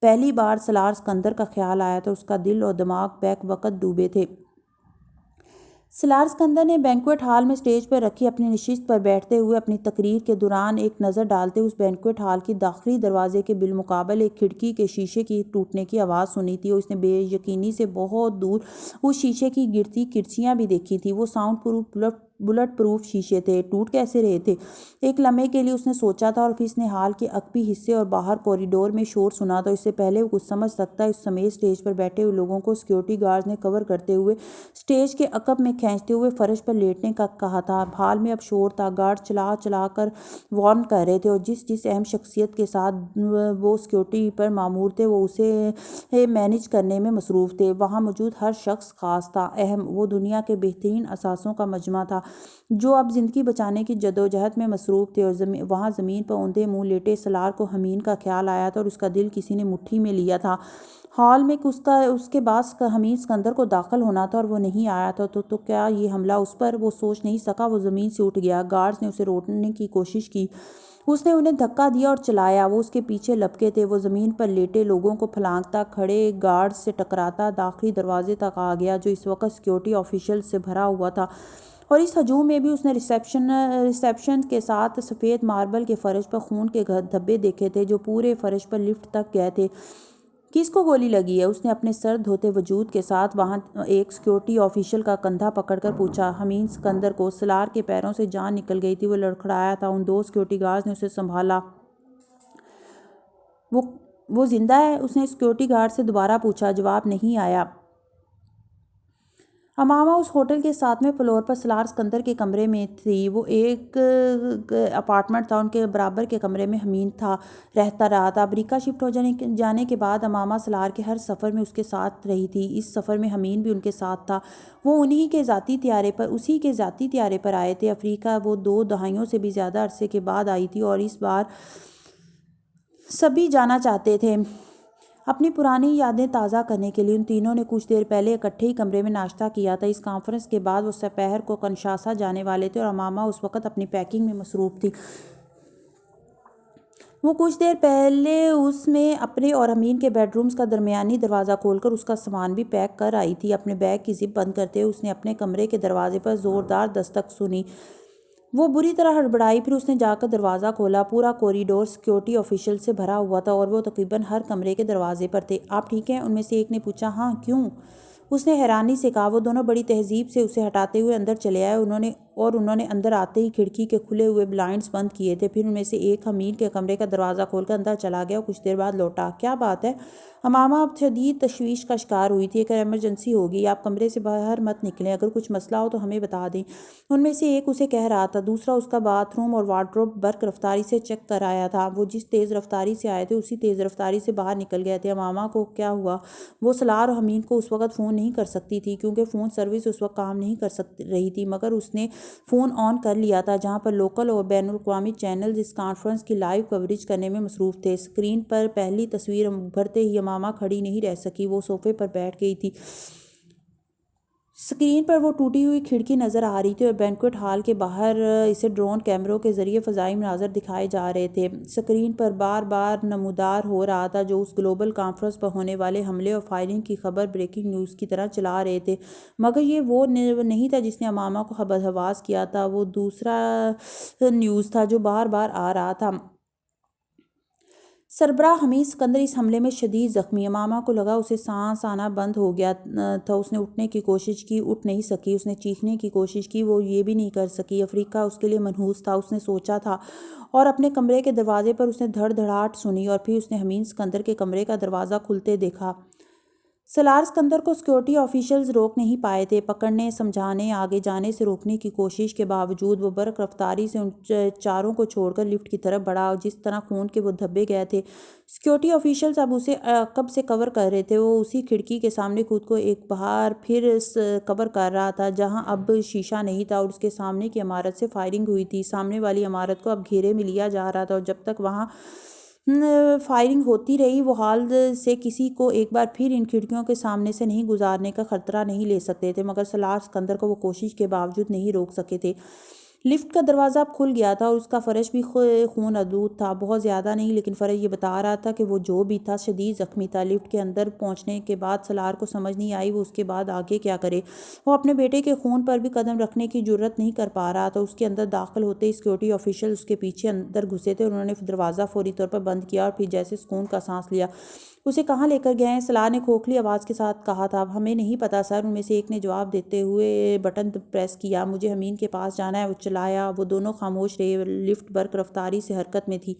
پہلی بار سالار سکندر کا خیال آیا تھا، اس کا دل اور دماغ بیک وقت ڈوبے تھے۔ سالار سکندر نے بینکویٹ ہال میں اسٹیج پر رکھی اپنی نشست پر بیٹھتے ہوئے اپنی تقریر کے دوران ایک نظر ڈالتے اس بینکویٹ ہال کی داخلی دروازے کے بالمقابل ایک کھڑکی کے شیشے کی ٹوٹنے کی آواز سنی تھی، اور اس نے بے یقینی سے بہت دور اس شیشے کی گرتی کرچیاں بھی دیکھی تھی۔ وہ ساؤنڈ پروف بلٹ پروف شیشے تھے، ٹوٹ کیسے رہے تھے؟ ایک لمحے کے لیے اس نے سوچا تھا، اور پھر اس نے ہال کے عقبی حصے اور باہر کوریڈور میں شور سنا تھا۔ اس سے پہلے وہ کچھ سمجھ سکتا اس سمیت اسٹیج پر بیٹھے ہوئے لوگوں کو سیکورٹی گارڈز نے کور کرتے ہوئے اسٹیج کے عقب میں کھینچتے ہوئے فرش پر لیٹنے کا کہا تھا۔ ہال میں اب شور تھا، گارڈ چلا چلا کر وارن کر رہے تھے، اور جس اہم شخصیت کے ساتھ وہ سیکورٹی پر مامور تھے وہ اسے مینج کرنے میں مصروف تھے۔ وہاں موجود ہر شخص خاص تھا، اہم، وہ دنیا کے بہترین اثاثوں کا مجمع تھا جو اب زندگی بچانے کی جدوجہد میں مصروف تھے۔ اور وہاں زمین پر اوندھے منہ لیٹے سالار کو حمین کا خیال آیا تھا، اور اس کا دل کسی نے مٹھی میں لیا تھا۔ ہال میں اس کے بعد حمین سکندر کو داخل ہونا تھا اور وہ نہیں آیا تھا تو کیا یہ حملہ اس پر؟ وہ سوچ نہیں سکا، وہ زمین سے اٹھ گیا۔ گارڈز نے اسے روکنے کی کوشش کی، اس نے انہیں دھکا دیا اور چلایا، وہ اس کے پیچھے لپکے تھے۔ وہ زمین پر لیٹے لوگوں کو پھلانگتا کھڑے گارڈز سے ٹکراتا داخلی دروازے تک آ گیا جو اس وقت سیکورٹی آفیشلز سے بھرا ہوا تھا، اور اس ہجوم میں بھی اس نے ریسیپشن کے ساتھ سفید ماربل کے فرش پر خون کے دھبے دیکھے تھے جو پورے فرش پر لفٹ تک گئے تھے۔ کس کو گولی لگی ہے؟ اس نے اپنے سر دھوتے وجود کے ساتھ وہاں ایک سیکورٹی آفیشل کا کندھا پکڑ کر پوچھا۔ حمین سکندر کو سالار کے پیروں سے جان نکل گئی تھی، وہ لڑکھڑایا تھا۔ ان دو سیکورٹی گارڈز نے اسے سنبھالا۔ وہ زندہ ہے؟ اس نے سیکورٹی گارڈ سے دوبارہ پوچھا۔ جواب نہیں آیا۔ امامہ اس ہوٹل کے 7ویں فلور پر سالار سکندر کے کمرے میں تھی۔ وہ ایک اپارٹمنٹ تھا، ان کے برابر کے کمرے میں حمین رہتا رہا تھا۔ امریکہ شفٹ ہو جانے کے بعد امامہ سالار کے ہر سفر میں اس کے ساتھ رہی تھی۔ اس سفر میں حمین بھی ان کے ساتھ تھا۔ وہ اسی کے ذاتی طیارے پر آئے تھے۔ افریقہ وہ 2 دہائیوں سے بھی زیادہ عرصے کے بعد آئی تھی، اور اس بار سبھی جانا چاہتے تھے اپنی پرانی یادیں تازہ کرنے کے لیے۔ ان تینوں نے کچھ دیر پہلے اکٹھے ہی کمرے میں ناشتہ کیا تھا۔ اس کانفرنس کے بعد وہ سپہر کو کنشاسا جانے والے تھے، اور امامہ اس وقت اپنی پیکنگ میں مصروف تھی۔ وہ کچھ دیر پہلے اس میں اپنے اور حمین کے بیڈ رومز کا درمیانی دروازہ کھول کر اس کا سامان بھی پیک کر آئی تھی۔ اپنے بیگ کی زپ بند کرتے ہوئے اس نے اپنے کمرے کے دروازے پر زوردار دستک سنی۔ وہ بری طرح ہڑبڑائی، پھر اس نے جا کر دروازہ کھولا۔ پورا کوریڈور سیکورٹی آفیشل سے بھرا ہوا تھا، اور وہ تقریباً ہر کمرے کے دروازے پر تھے۔ آپ ٹھیک ہیں؟ ان میں سے ایک نے پوچھا۔ ہاں، کیوں؟ اس نے حیرانی سے کہا۔ وہ دونوں بڑی تہذیب سے اسے ہٹاتے ہوئے اندر چلے آئے، انہوں نے اندر آتے ہی کھڑکی کے کھلے ہوئے بلائنڈز بند کیے تھے۔ پھر ان میں سے ایک حمین کے کمرے کا دروازہ کھول کر اندر چلا گیا اور کچھ دیر بعد لوٹا۔ کیا بات ہے؟ امامہ اب شدید تشویش کا شکار ہوئی تھی۔ ایک ایمرجنسی ہوگی، آپ کمرے سے باہر مت نکلیں، اگر کچھ مسئلہ ہو تو ہمیں بتا دیں۔ ان میں سے ایک اسے کہہ رہا تھا، دوسرا اس کا باتھ روم اور وارڈروب برق رفتاری سے چیک کر آیا تھا۔ وہ جس تیز رفتاری سے آئے تھے اسی تیز رفتاری سے باہر نکل گئے تھے۔ امامہ کو کیا ہوا؟ وہ سالار اور حمین کو اس وقت فون نہیں کر سکتی تھی کیونکہ فون سروس اس وقت کام نہیں کر رہی تھی، مگر اس نے فون آن کر لیا تھا جہاں پر لوکل اور بین الاقوامی چینلز اس کانفرنس کی لائیو کوریج کرنے میں مصروف تھے۔ اسکرین پر پہلی تصویر ابھرتے ہی امامہ کھڑی نہیں رہ سکی، وہ صوفے پر بیٹھ گئی تھی۔ اسکرین پر وہ ٹوٹی ہوئی کھڑکی نظر آ رہی تھی اور بینکویٹ ہال کے باہر اسے ڈرون کیمروں کے ذریعے فضائی مناظر دکھائے جا رہے تھے۔ اسکرین پر بار بار نمودار ہو رہا تھا جو اس گلوبل کانفرنس پر ہونے والے حملے اور فائرنگ کی خبر بریکنگ نیوز کی طرح چلا رہے تھے، مگر یہ وہ نہیں تھا جس نے امامہ کو خبر حواس کیا تھا۔ وہ دوسرا نیوز تھا جو بار بار آ رہا تھا۔ سربراہ حمید سکندر اس حملے میں شدید زخمی ہے۔ ماما کو لگا اسے سانس آنا بند ہو گیا تھا۔ اس نے اٹھنے کی کوشش کی، اٹھ نہیں سکی۔ اس نے چیخنے کی کوشش کی، وہ یہ بھی نہیں کر سکی۔ افریقہ اس کے لیے منحوس تھا، اس نے سوچا تھا، اور اپنے کمرے کے دروازے پر اس نے دھڑ دھڑاہٹ سنی، اور پھر اس نے حمید سکندر کے کمرے کا دروازہ کھلتے دیکھا۔ سالار سکندر کو سیکورٹی آفیشلز روک نہیں پائے تھے۔ پکڑنے، سمجھانے، آگے جانے سے روکنے کی کوشش کے باوجود وہ برق رفتاری سے ان چاروں کو چھوڑ کر لفٹ کی طرف بڑھا، اور جس طرح خون کے وہ دھبے گئے تھے۔ سیکورٹی آفیشلز اب اسے عقب سے کور کر رہے تھے۔ وہ اسی کھڑکی کے سامنے خود کو ایک بار پھر کور کر رہا تھا جہاں اب شیشہ نہیں تھا، اور اس کے سامنے کی عمارت سے فائرنگ ہوئی تھی۔ سامنے والی عمارت کو اب گھیرے میں لیا جا رہا تھا، اور جب تک وہاں فائرنگ ہوتی رہی وہ حال سے کسی کو ایک بار پھر ان کھڑکیوں کے سامنے سے نہیں گزارنے کا خطرہ نہیں لے سکتے تھے، مگر سالار سکندر کو وہ کوشش کے باوجود نہیں روک سکے تھے۔ لفٹ کا دروازہ اب کھل گیا تھا، اور اس کا فرش بھی خون آلود تھا۔ بہت زیادہ نہیں، لیکن فرش یہ بتا رہا تھا کہ وہ جو بھی تھا شدید زخمی تھا۔ لفٹ کے اندر پہنچنے کے بعد سالار کو سمجھ نہیں آئی وہ اس کے بعد آگے کیا کرے۔ وہ اپنے بیٹے کے خون پر بھی قدم رکھنے کی جرأت نہیں کر پا رہا تھا۔ اس کے اندر داخل ہوتے ہی سیکورٹی آفیشل اس کے پیچھے اندر گھسے تھے، اور انہوں نے دروازہ فوری طور پر بند کیا، اور پھر جیسے سکون کا سانس لیا۔ اسے کہاں لے کر گئے ہیں؟ سالار نے کھوکھلی آواز کے ساتھ کہا تھا۔ ہمیں نہیں پتا سر، ان میں سے ایک نے جواب دیتے ہوئے بٹن پریس کیا۔ مجھے حمید کے پاس جانا ہے، وہ چلایا۔ وہ دونوں خاموش رہے۔ لفٹ برق رفتاری سے حرکت میں تھی۔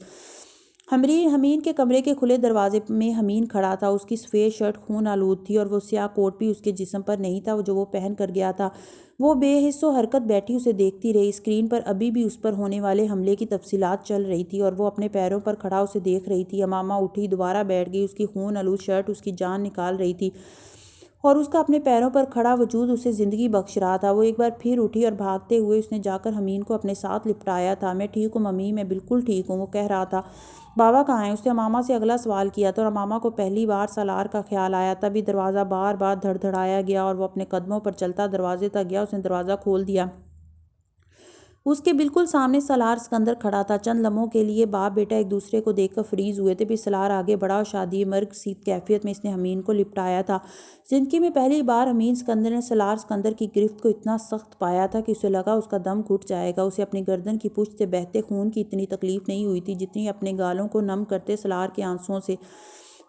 حمید کے کمرے کے کھلے دروازے میں حمید کھڑا تھا۔ اس کی سفید شرٹ خون آلود تھی، اور وہ سیاہ کوٹ بھی اس کے جسم پر نہیں تھا جو وہ پہن کر گیا تھا۔ وہ بے حس و حرکت بیٹھی اسے دیکھتی رہی۔ اسکرین پر ابھی بھی اس پر ہونے والے حملے کی تفصیلات چل رہی تھی، اور وہ اپنے پیروں پر کھڑا اسے دیکھ رہی تھی۔ امامہ اٹھی، دوبارہ بیٹھ گئی۔ اس کی خون آلود شرٹ اس کی جان نکال رہی تھی، اور اس کا اپنے پیروں پر کھڑا وجود اسے زندگی بخش رہا تھا۔ وہ ایک بار پھر اٹھی، اور بھاگتے ہوئے اس نے جا کر حمید کو اپنے ساتھ لپٹایا تھا۔ میں ٹھیک ہوں ممی، میں بالکل ٹھیک ہوں، وہ کہہ رہا تھا۔ بابا کہاں ہیں؟ اس نے امامہ سے اگلا سوال کیا تھا، اور امامہ کو پہلی بار سالار کا خیال آیا۔ تبھی دروازہ بار بار دھڑ دھڑایا گیا، اور وہ اپنے قدموں پر چلتا دروازے تک گیا۔ اس نے دروازہ کھول دیا۔ اس کے بالکل سامنے سالار سکندر کھڑا تھا۔ چند لمحوں کے لیے باپ بیٹا ایک دوسرے کو دیکھ کر فریز ہوئے تھے۔ پھر سالار آگے بڑھا، اور شادی مرگ سی کیفیت میں اس نے حمید کو لپٹایا تھا۔ زندگی میں پہلی بار حمید سکندر نے سالار سکندر کی گرفت کو اتنا سخت پایا تھا کہ اسے لگا اس کا دم گھٹ جائے گا۔ اسے اپنی گردن کی پشت سے بہتے خون کی اتنی تکلیف نہیں ہوئی تھی جتنی اپنے گالوں کو نم کرتے سالار کے آنسوؤں سے۔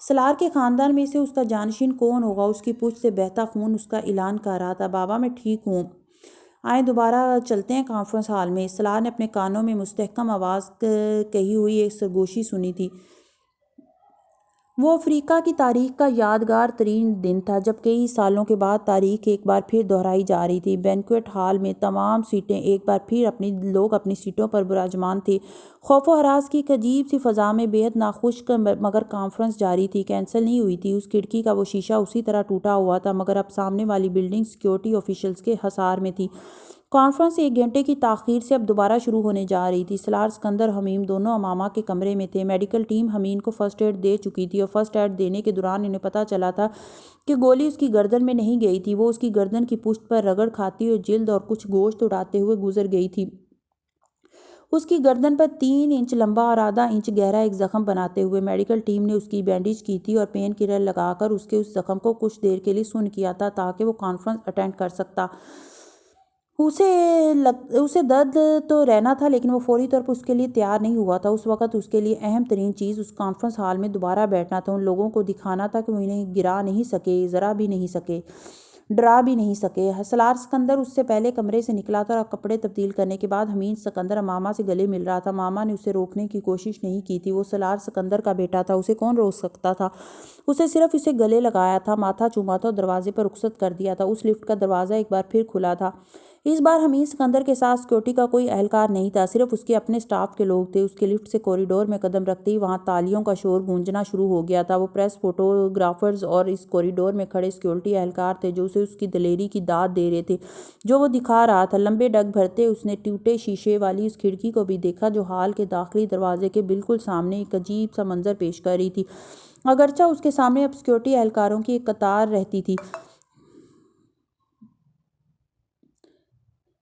سالار کے خاندان میں سے اس کا جانشین کون ہوگا؟ اس کی پشت سے بہتا خون اس کا اعلان کر رہا تھا۔ بابا میں ٹھیک ہوں، آئیں دوبارہ چلتے ہیں کانفرنس ہال میں۔ سالار نے اپنے کانوں میں مستحکم آواز کہی ہوئی ایک سرگوشی سنی تھی۔ وہ افریقہ کی تاریخ کا یادگار ترین دن تھا جب کئی سالوں کے بعد تاریخ ایک بار پھر دہرائی جا رہی تھی۔ بینکویٹ ہال میں تمام سیٹیں ایک بار پھر لوگ اپنی سیٹوں پر براجمان تھے۔ خوف و ہراس کی ایک عجیب سی فضا میں بے حد ناخوش مگر کانفرنس جاری تھی، کینسل نہیں ہوئی تھی۔ اس کھڑکی کا وہ شیشہ اسی طرح ٹوٹا ہوا تھا، مگر اب سامنے والی بلڈنگ سیکورٹی آفیشلز کے حصار میں تھی۔ کانفرنس 1 گھنٹے کی تاخیر سے اب دوبارہ شروع ہونے جا رہی تھی۔ سالار سکندر حمید دونوں امامہ کے کمرے میں تھے۔ میڈیکل ٹیم حمید کو فرسٹ ایڈ دے چکی تھی، اور فرسٹ ایڈ دینے کے دوران انہیں پتہ چلا تھا کہ گولی اس کی گردن میں نہیں گئی تھی۔ وہ اس کی گردن کی پشت پر رگڑ کھاتی ہوئے جلد اور کچھ گوشت اڑاتے ہوئے گزر گئی تھی۔ اس کی گردن پر 3 انچ لمبا اور آدھا انچ گہرا ایک زخم بناتے ہوئے میڈیکل ٹیم نے اس کی بینڈیج کی تھی، اور پین کلر لگا کر اس زخم کو کچھ دیر کے لیے سن کیا تھا تاکہ وہ کانفرنس اٹینڈ کر سکتا۔ اسے درد تو رہنا تھا، لیکن وہ فوری طور پر اس کے لیے تیار نہیں ہوا تھا۔ اس وقت اس کے لیے اہم ترین چیز اس کانفرنس ہال میں دوبارہ بیٹھنا تھا، ان لوگوں کو دکھانا تھا کہ وہ انہیں گرا نہیں سکے، ذرا بھی نہیں سکے، ڈرا بھی نہیں سکے۔ سالار سکندر اس سے پہلے کمرے سے نکلا تھا، اور کپڑے تبدیل کرنے کے بعد حمید سکندر امامہ سے گلے مل رہا تھا۔ ماما نے اسے روکنے کی کوشش نہیں کی تھی، وہ سالار سکندر کا بیٹا تھا، اسے کون روک سکتا تھا؟ اسے صرف اسے گلے لگایا تھا، ماتھا چوما تھا، اور دروازے پر رخصت کر دیا تھا۔ اس لفٹ کا دروازہ ایک بار پھر کھلا تھا۔ اس بار حمید سکندر کے ساتھ سیکورٹی کا کوئی اہلکار نہیں تھا، صرف اس کے اپنے سٹاف کے لوگ تھے۔ اس کے لفٹ سے کوریڈور میں قدم رکھتے ہی وہاں تالیوں کا شور گونجنا شروع ہو گیا تھا۔ وہ پریس، فوٹوگرافرز اور اس کوریڈور میں کھڑے سیکورٹی اہلکار تھے جو اسے اس کی دلیری کی داد دے رہے تھے جو وہ دکھا رہا تھا۔ لمبے ڈگ بھرتے اس نے ٹوٹے شیشے والی اس کھڑکی کو بھی دیکھا جو ہال کے داخلی دروازے کے بالکل سامنے ایک عجیب سا منظر پیش کر رہی تھی، اگرچہ اس کے سامنے اب سیکورٹی اہلکاروں کی ایک قطار رہتی تھی۔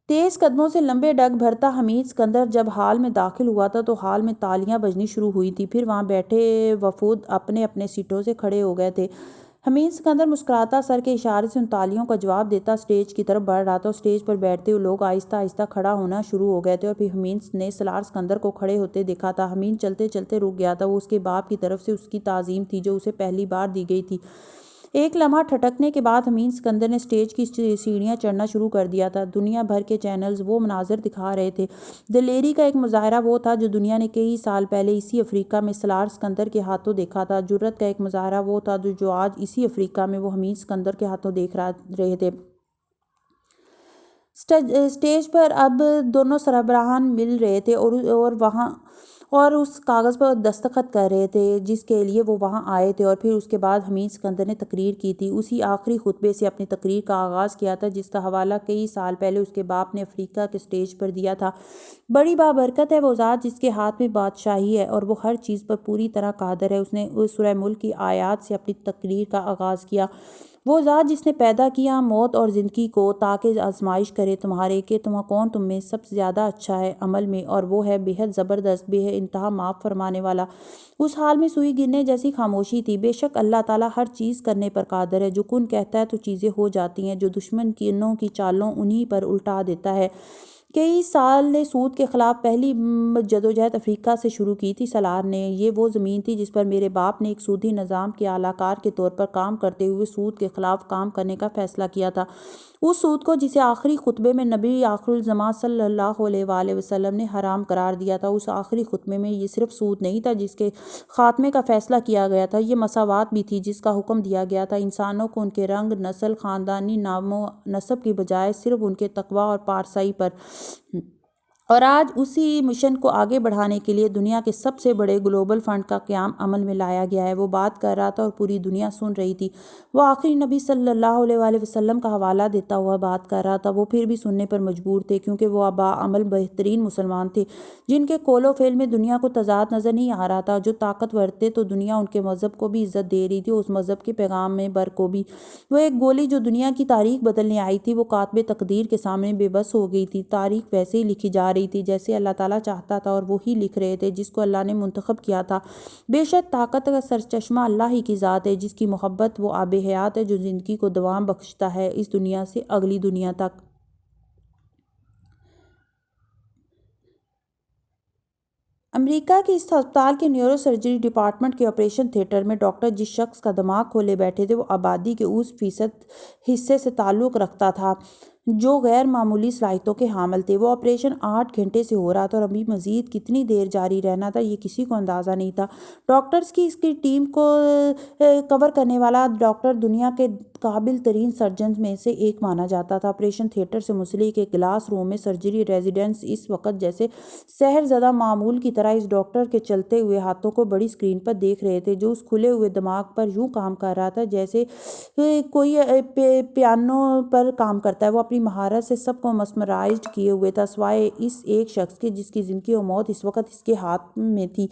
تیز قدموں سے لمبے ڈگ بھرتا حمید سکندر جب ہال میں داخل ہوا تھا تو ہال میں تالیاں بجنی شروع ہوئی تھی۔ پھر وہاں بیٹھے وفود اپنے اپنے سیٹوں سے کھڑے ہو گئے تھے۔ حمید سکندر مسکراتا سر کے اشارے سے ان تالیوں کا جواب دیتا اسٹیج کی طرف بڑھ رہا تھا اور اسٹیج پر بیٹھتے ہوئے لوگ آہستہ آہستہ کھڑا ہونا شروع ہو گئے تھے اور پھر حمید نے سالار سکندر کو کھڑے ہوتے دیکھا تھا۔ حمید چلتے چلتے رک گیا تھا۔ وہ اس کے باپ کی طرف سے اس کی تعظیم تھی جو اسے پہلی بار دی گئی تھی۔ ایک لمحہ ٹھٹکنے کے بعد حمید سکندر نے اسٹیج کی سیڑھیاں چڑھنا شروع کر دیا تھا۔ دنیا بھر کے چینلز وہ مناظر دکھا رہے تھے۔ دلیری کا ایک مظاہرہ وہ تھا جو دنیا نے کئی سال پہلے اسی افریقہ میں سالار سکندر کے ہاتھوں دیکھا تھا۔ جرأت کا ایک مظاہرہ وہ تھا جو آج اسی افریقہ میں وہ حمید سکندر کے ہاتھوں دیکھ رہے تھے۔ اسٹیج پر اب دونوں سربراہان مل رہے تھے اور اس کاغذ پر دستخط کر رہے تھے جس کے لیے وہ وہاں آئے تھے، اور پھر اس کے بعد حمید سکندر نے تقریر کی تھی۔ اسی آخری خطبے سے اپنی تقریر کا آغاز کیا تھا جس کا حوالہ کئی سال پہلے اس کے باپ نے افریقہ کے اسٹیج پر دیا تھا۔ بڑی بابرکت ہے وہ ذات جس کے ہاتھ میں بادشاہی ہے اور وہ ہر چیز پر پوری طرح قادر ہے۔ اس نے سورہ ملک کی آیات سے اپنی تقریر کا آغاز کیا۔ وہ ذات جس نے پیدا کیا موت اور زندگی کو تاکہ آزمائش کرے تمہارے کہ کون تم میں سب سے زیادہ اچھا ہے عمل میں، اور وہ ہے بےحد زبردست، بے انتہا معاف فرمانے والا۔ اس حال میں سوئی گرنے جیسی خاموشی تھی۔ بے شک اللہ تعالیٰ ہر چیز کرنے پر قادر ہے۔ جو کن کہتا ہے تو چیزیں ہو جاتی ہیں، جو دشمن کی چالوں انہی پر الٹا دیتا ہے۔ کئی سال نے سود کے خلاف پہلی جدوجہد افریقہ سے شروع کی تھی سالار نے۔ یہ وہ زمین تھی جس پر میرے باپ نے ایک سودی نظام کے اعلی کار کے طور پر کام کرتے ہوئے سود کے خلاف کام کرنے کا فیصلہ کیا تھا۔ اس سود کو جسے آخری خطبے میں نبی آخر الزماں صلی اللہ علیہ وآلہ وسلم نے حرام قرار دیا تھا۔ اس آخری خطبے میں یہ صرف سود نہیں تھا جس کے خاتمے کا فیصلہ کیا گیا تھا، یہ مساوات بھی تھی جس کا حکم دیا گیا تھا۔ انسانوں کو ان کے رنگ، نسل، خاندانی نام و نسب کی بجائے صرف ان کے تقویٰ اور پارسائی پر۔ اور آج اسی مشن کو آگے بڑھانے کے لیے دنیا کے سب سے بڑے گلوبل فنڈ کا قیام عمل میں لایا گیا ہے۔ وہ بات کر رہا تھا اور پوری دنیا سن رہی تھی۔ وہ آخری نبی صلی اللہ علیہ وآلہ وسلم کا حوالہ دیتا ہوا بات کر رہا تھا۔ وہ پھر بھی سننے پر مجبور تھے کیونکہ وہ باعمل بہترین مسلمان تھے جن کے قول و فعل میں دنیا کو تضاد نظر نہیں آ رہا تھا۔ جو طاقتور تھے تو دنیا ان کے مذہب کو بھی عزت دے رہی تھی، اس مذہب کے پیغام میں بر کو بھی۔ وہ ایک گولی جو دنیا کی تاریخ بدلنے آئی تھی، وہ کاتب تقدیر کے سامنے بے بس ہو گئی تھی۔ تاریخ ویسے ہی لکھی جا رہی تھی جیسے اللہ تعالیٰ چاہتا تھا اور وہی لکھ رہے تھے جس کو اللہ نے منتخب کیا تھا۔ بے شک طاقت کا سرچشمہ اللہ ہی کی ذات ہے جس کی محبت وہ آب حیات ہے جو زندگی کو دوام بخشتا ہے اس دنیا سے اگلی دنیا تک۔ امریکہ کے اس ہسپتال کے نیورو سرجری ڈپارٹمنٹ کے آپریشن تھیٹر میں ڈاکٹر جس شخص کا دماغ کھولے بیٹھے تھے وہ آبادی کے اس فیصد حصے سے تعلق رکھتا تھا جو غیر معمولی صلاحیتوں کے حامل تھے۔ وہ آپریشن 8 گھنٹے سے ہو رہا تھا اور ابھی مزید کتنی دیر جاری رہنا تھا یہ کسی کو اندازہ نہیں تھا۔ ڈاکٹرز کی اس کی ٹیم کو کور کرنے والا ڈاکٹر دنیا کے قابل ترین سرجنز میں سے ایک مانا جاتا تھا۔ آپریشن تھیٹر سے منسلک ایک گلاس روم میں سرجری ریزیڈنٹس اس وقت جیسے سحر زدہ معمول کی طرح اس ڈاکٹر کے چلتے ہوئے ہاتھوں کو بڑی اسکرین پر دیکھ رہے تھے جو اس کھلے ہوئے دماغ پر یوں کام کر رہا تھا جیسے کوئی پیانو پر کام کرتا ہے۔ وہ اپنی مہارت سے سب کو مسمرائزڈ کیے ہوئے تھا سوائے اس ایک شخص کے جس کی زندگی و موت اس وقت اس کے ہاتھ میں تھی۔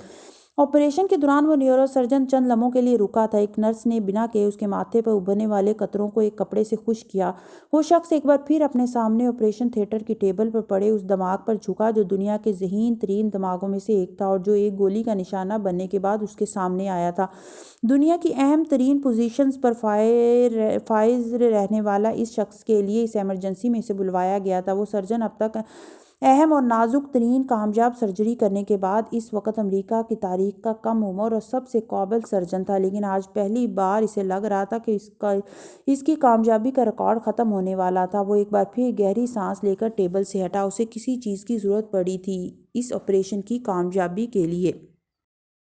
آپریشن کے دوران وہ نیورو سرجن چند لمحوں کے لیے رکا تھا۔ ایک نرس نے بنا کہے اس کے ماتھے پر ابھرنے والے قطروں کو ایک کپڑے سے خشک کیا۔ وہ شخص ایک بار پھر اپنے سامنے آپریشن تھیٹر کی ٹیبل پر پڑے اس دماغ پر جھکا جو دنیا کے ذہین ترین دماغوں میں سے ایک تھا اور جو ایک گولی کا نشانہ بننے کے بعد اس کے سامنے آیا تھا۔ دنیا کی اہم ترین پوزیشنز پر فائز رہنے والا اس شخص کے لیے اس ایمرجنسی میں اسے بلوایا گیا تھا۔ وہ سرجن اب تک اہم اور نازک ترین کامیاب سرجری کرنے کے بعد اس وقت امریکہ کی تاریخ کا کم عمر اور سب سے قابل سرجن تھا، لیکن آج پہلی بار اسے لگ رہا تھا کہ اس کی کامیابی کا ریکارڈ ختم ہونے والا تھا۔ وہ ایک بار پھر گہری سانس لے کر ٹیبل سے ہٹا۔ اسے کسی چیز کی ضرورت پڑی تھی اس آپریشن کی کامیابی کے لیے۔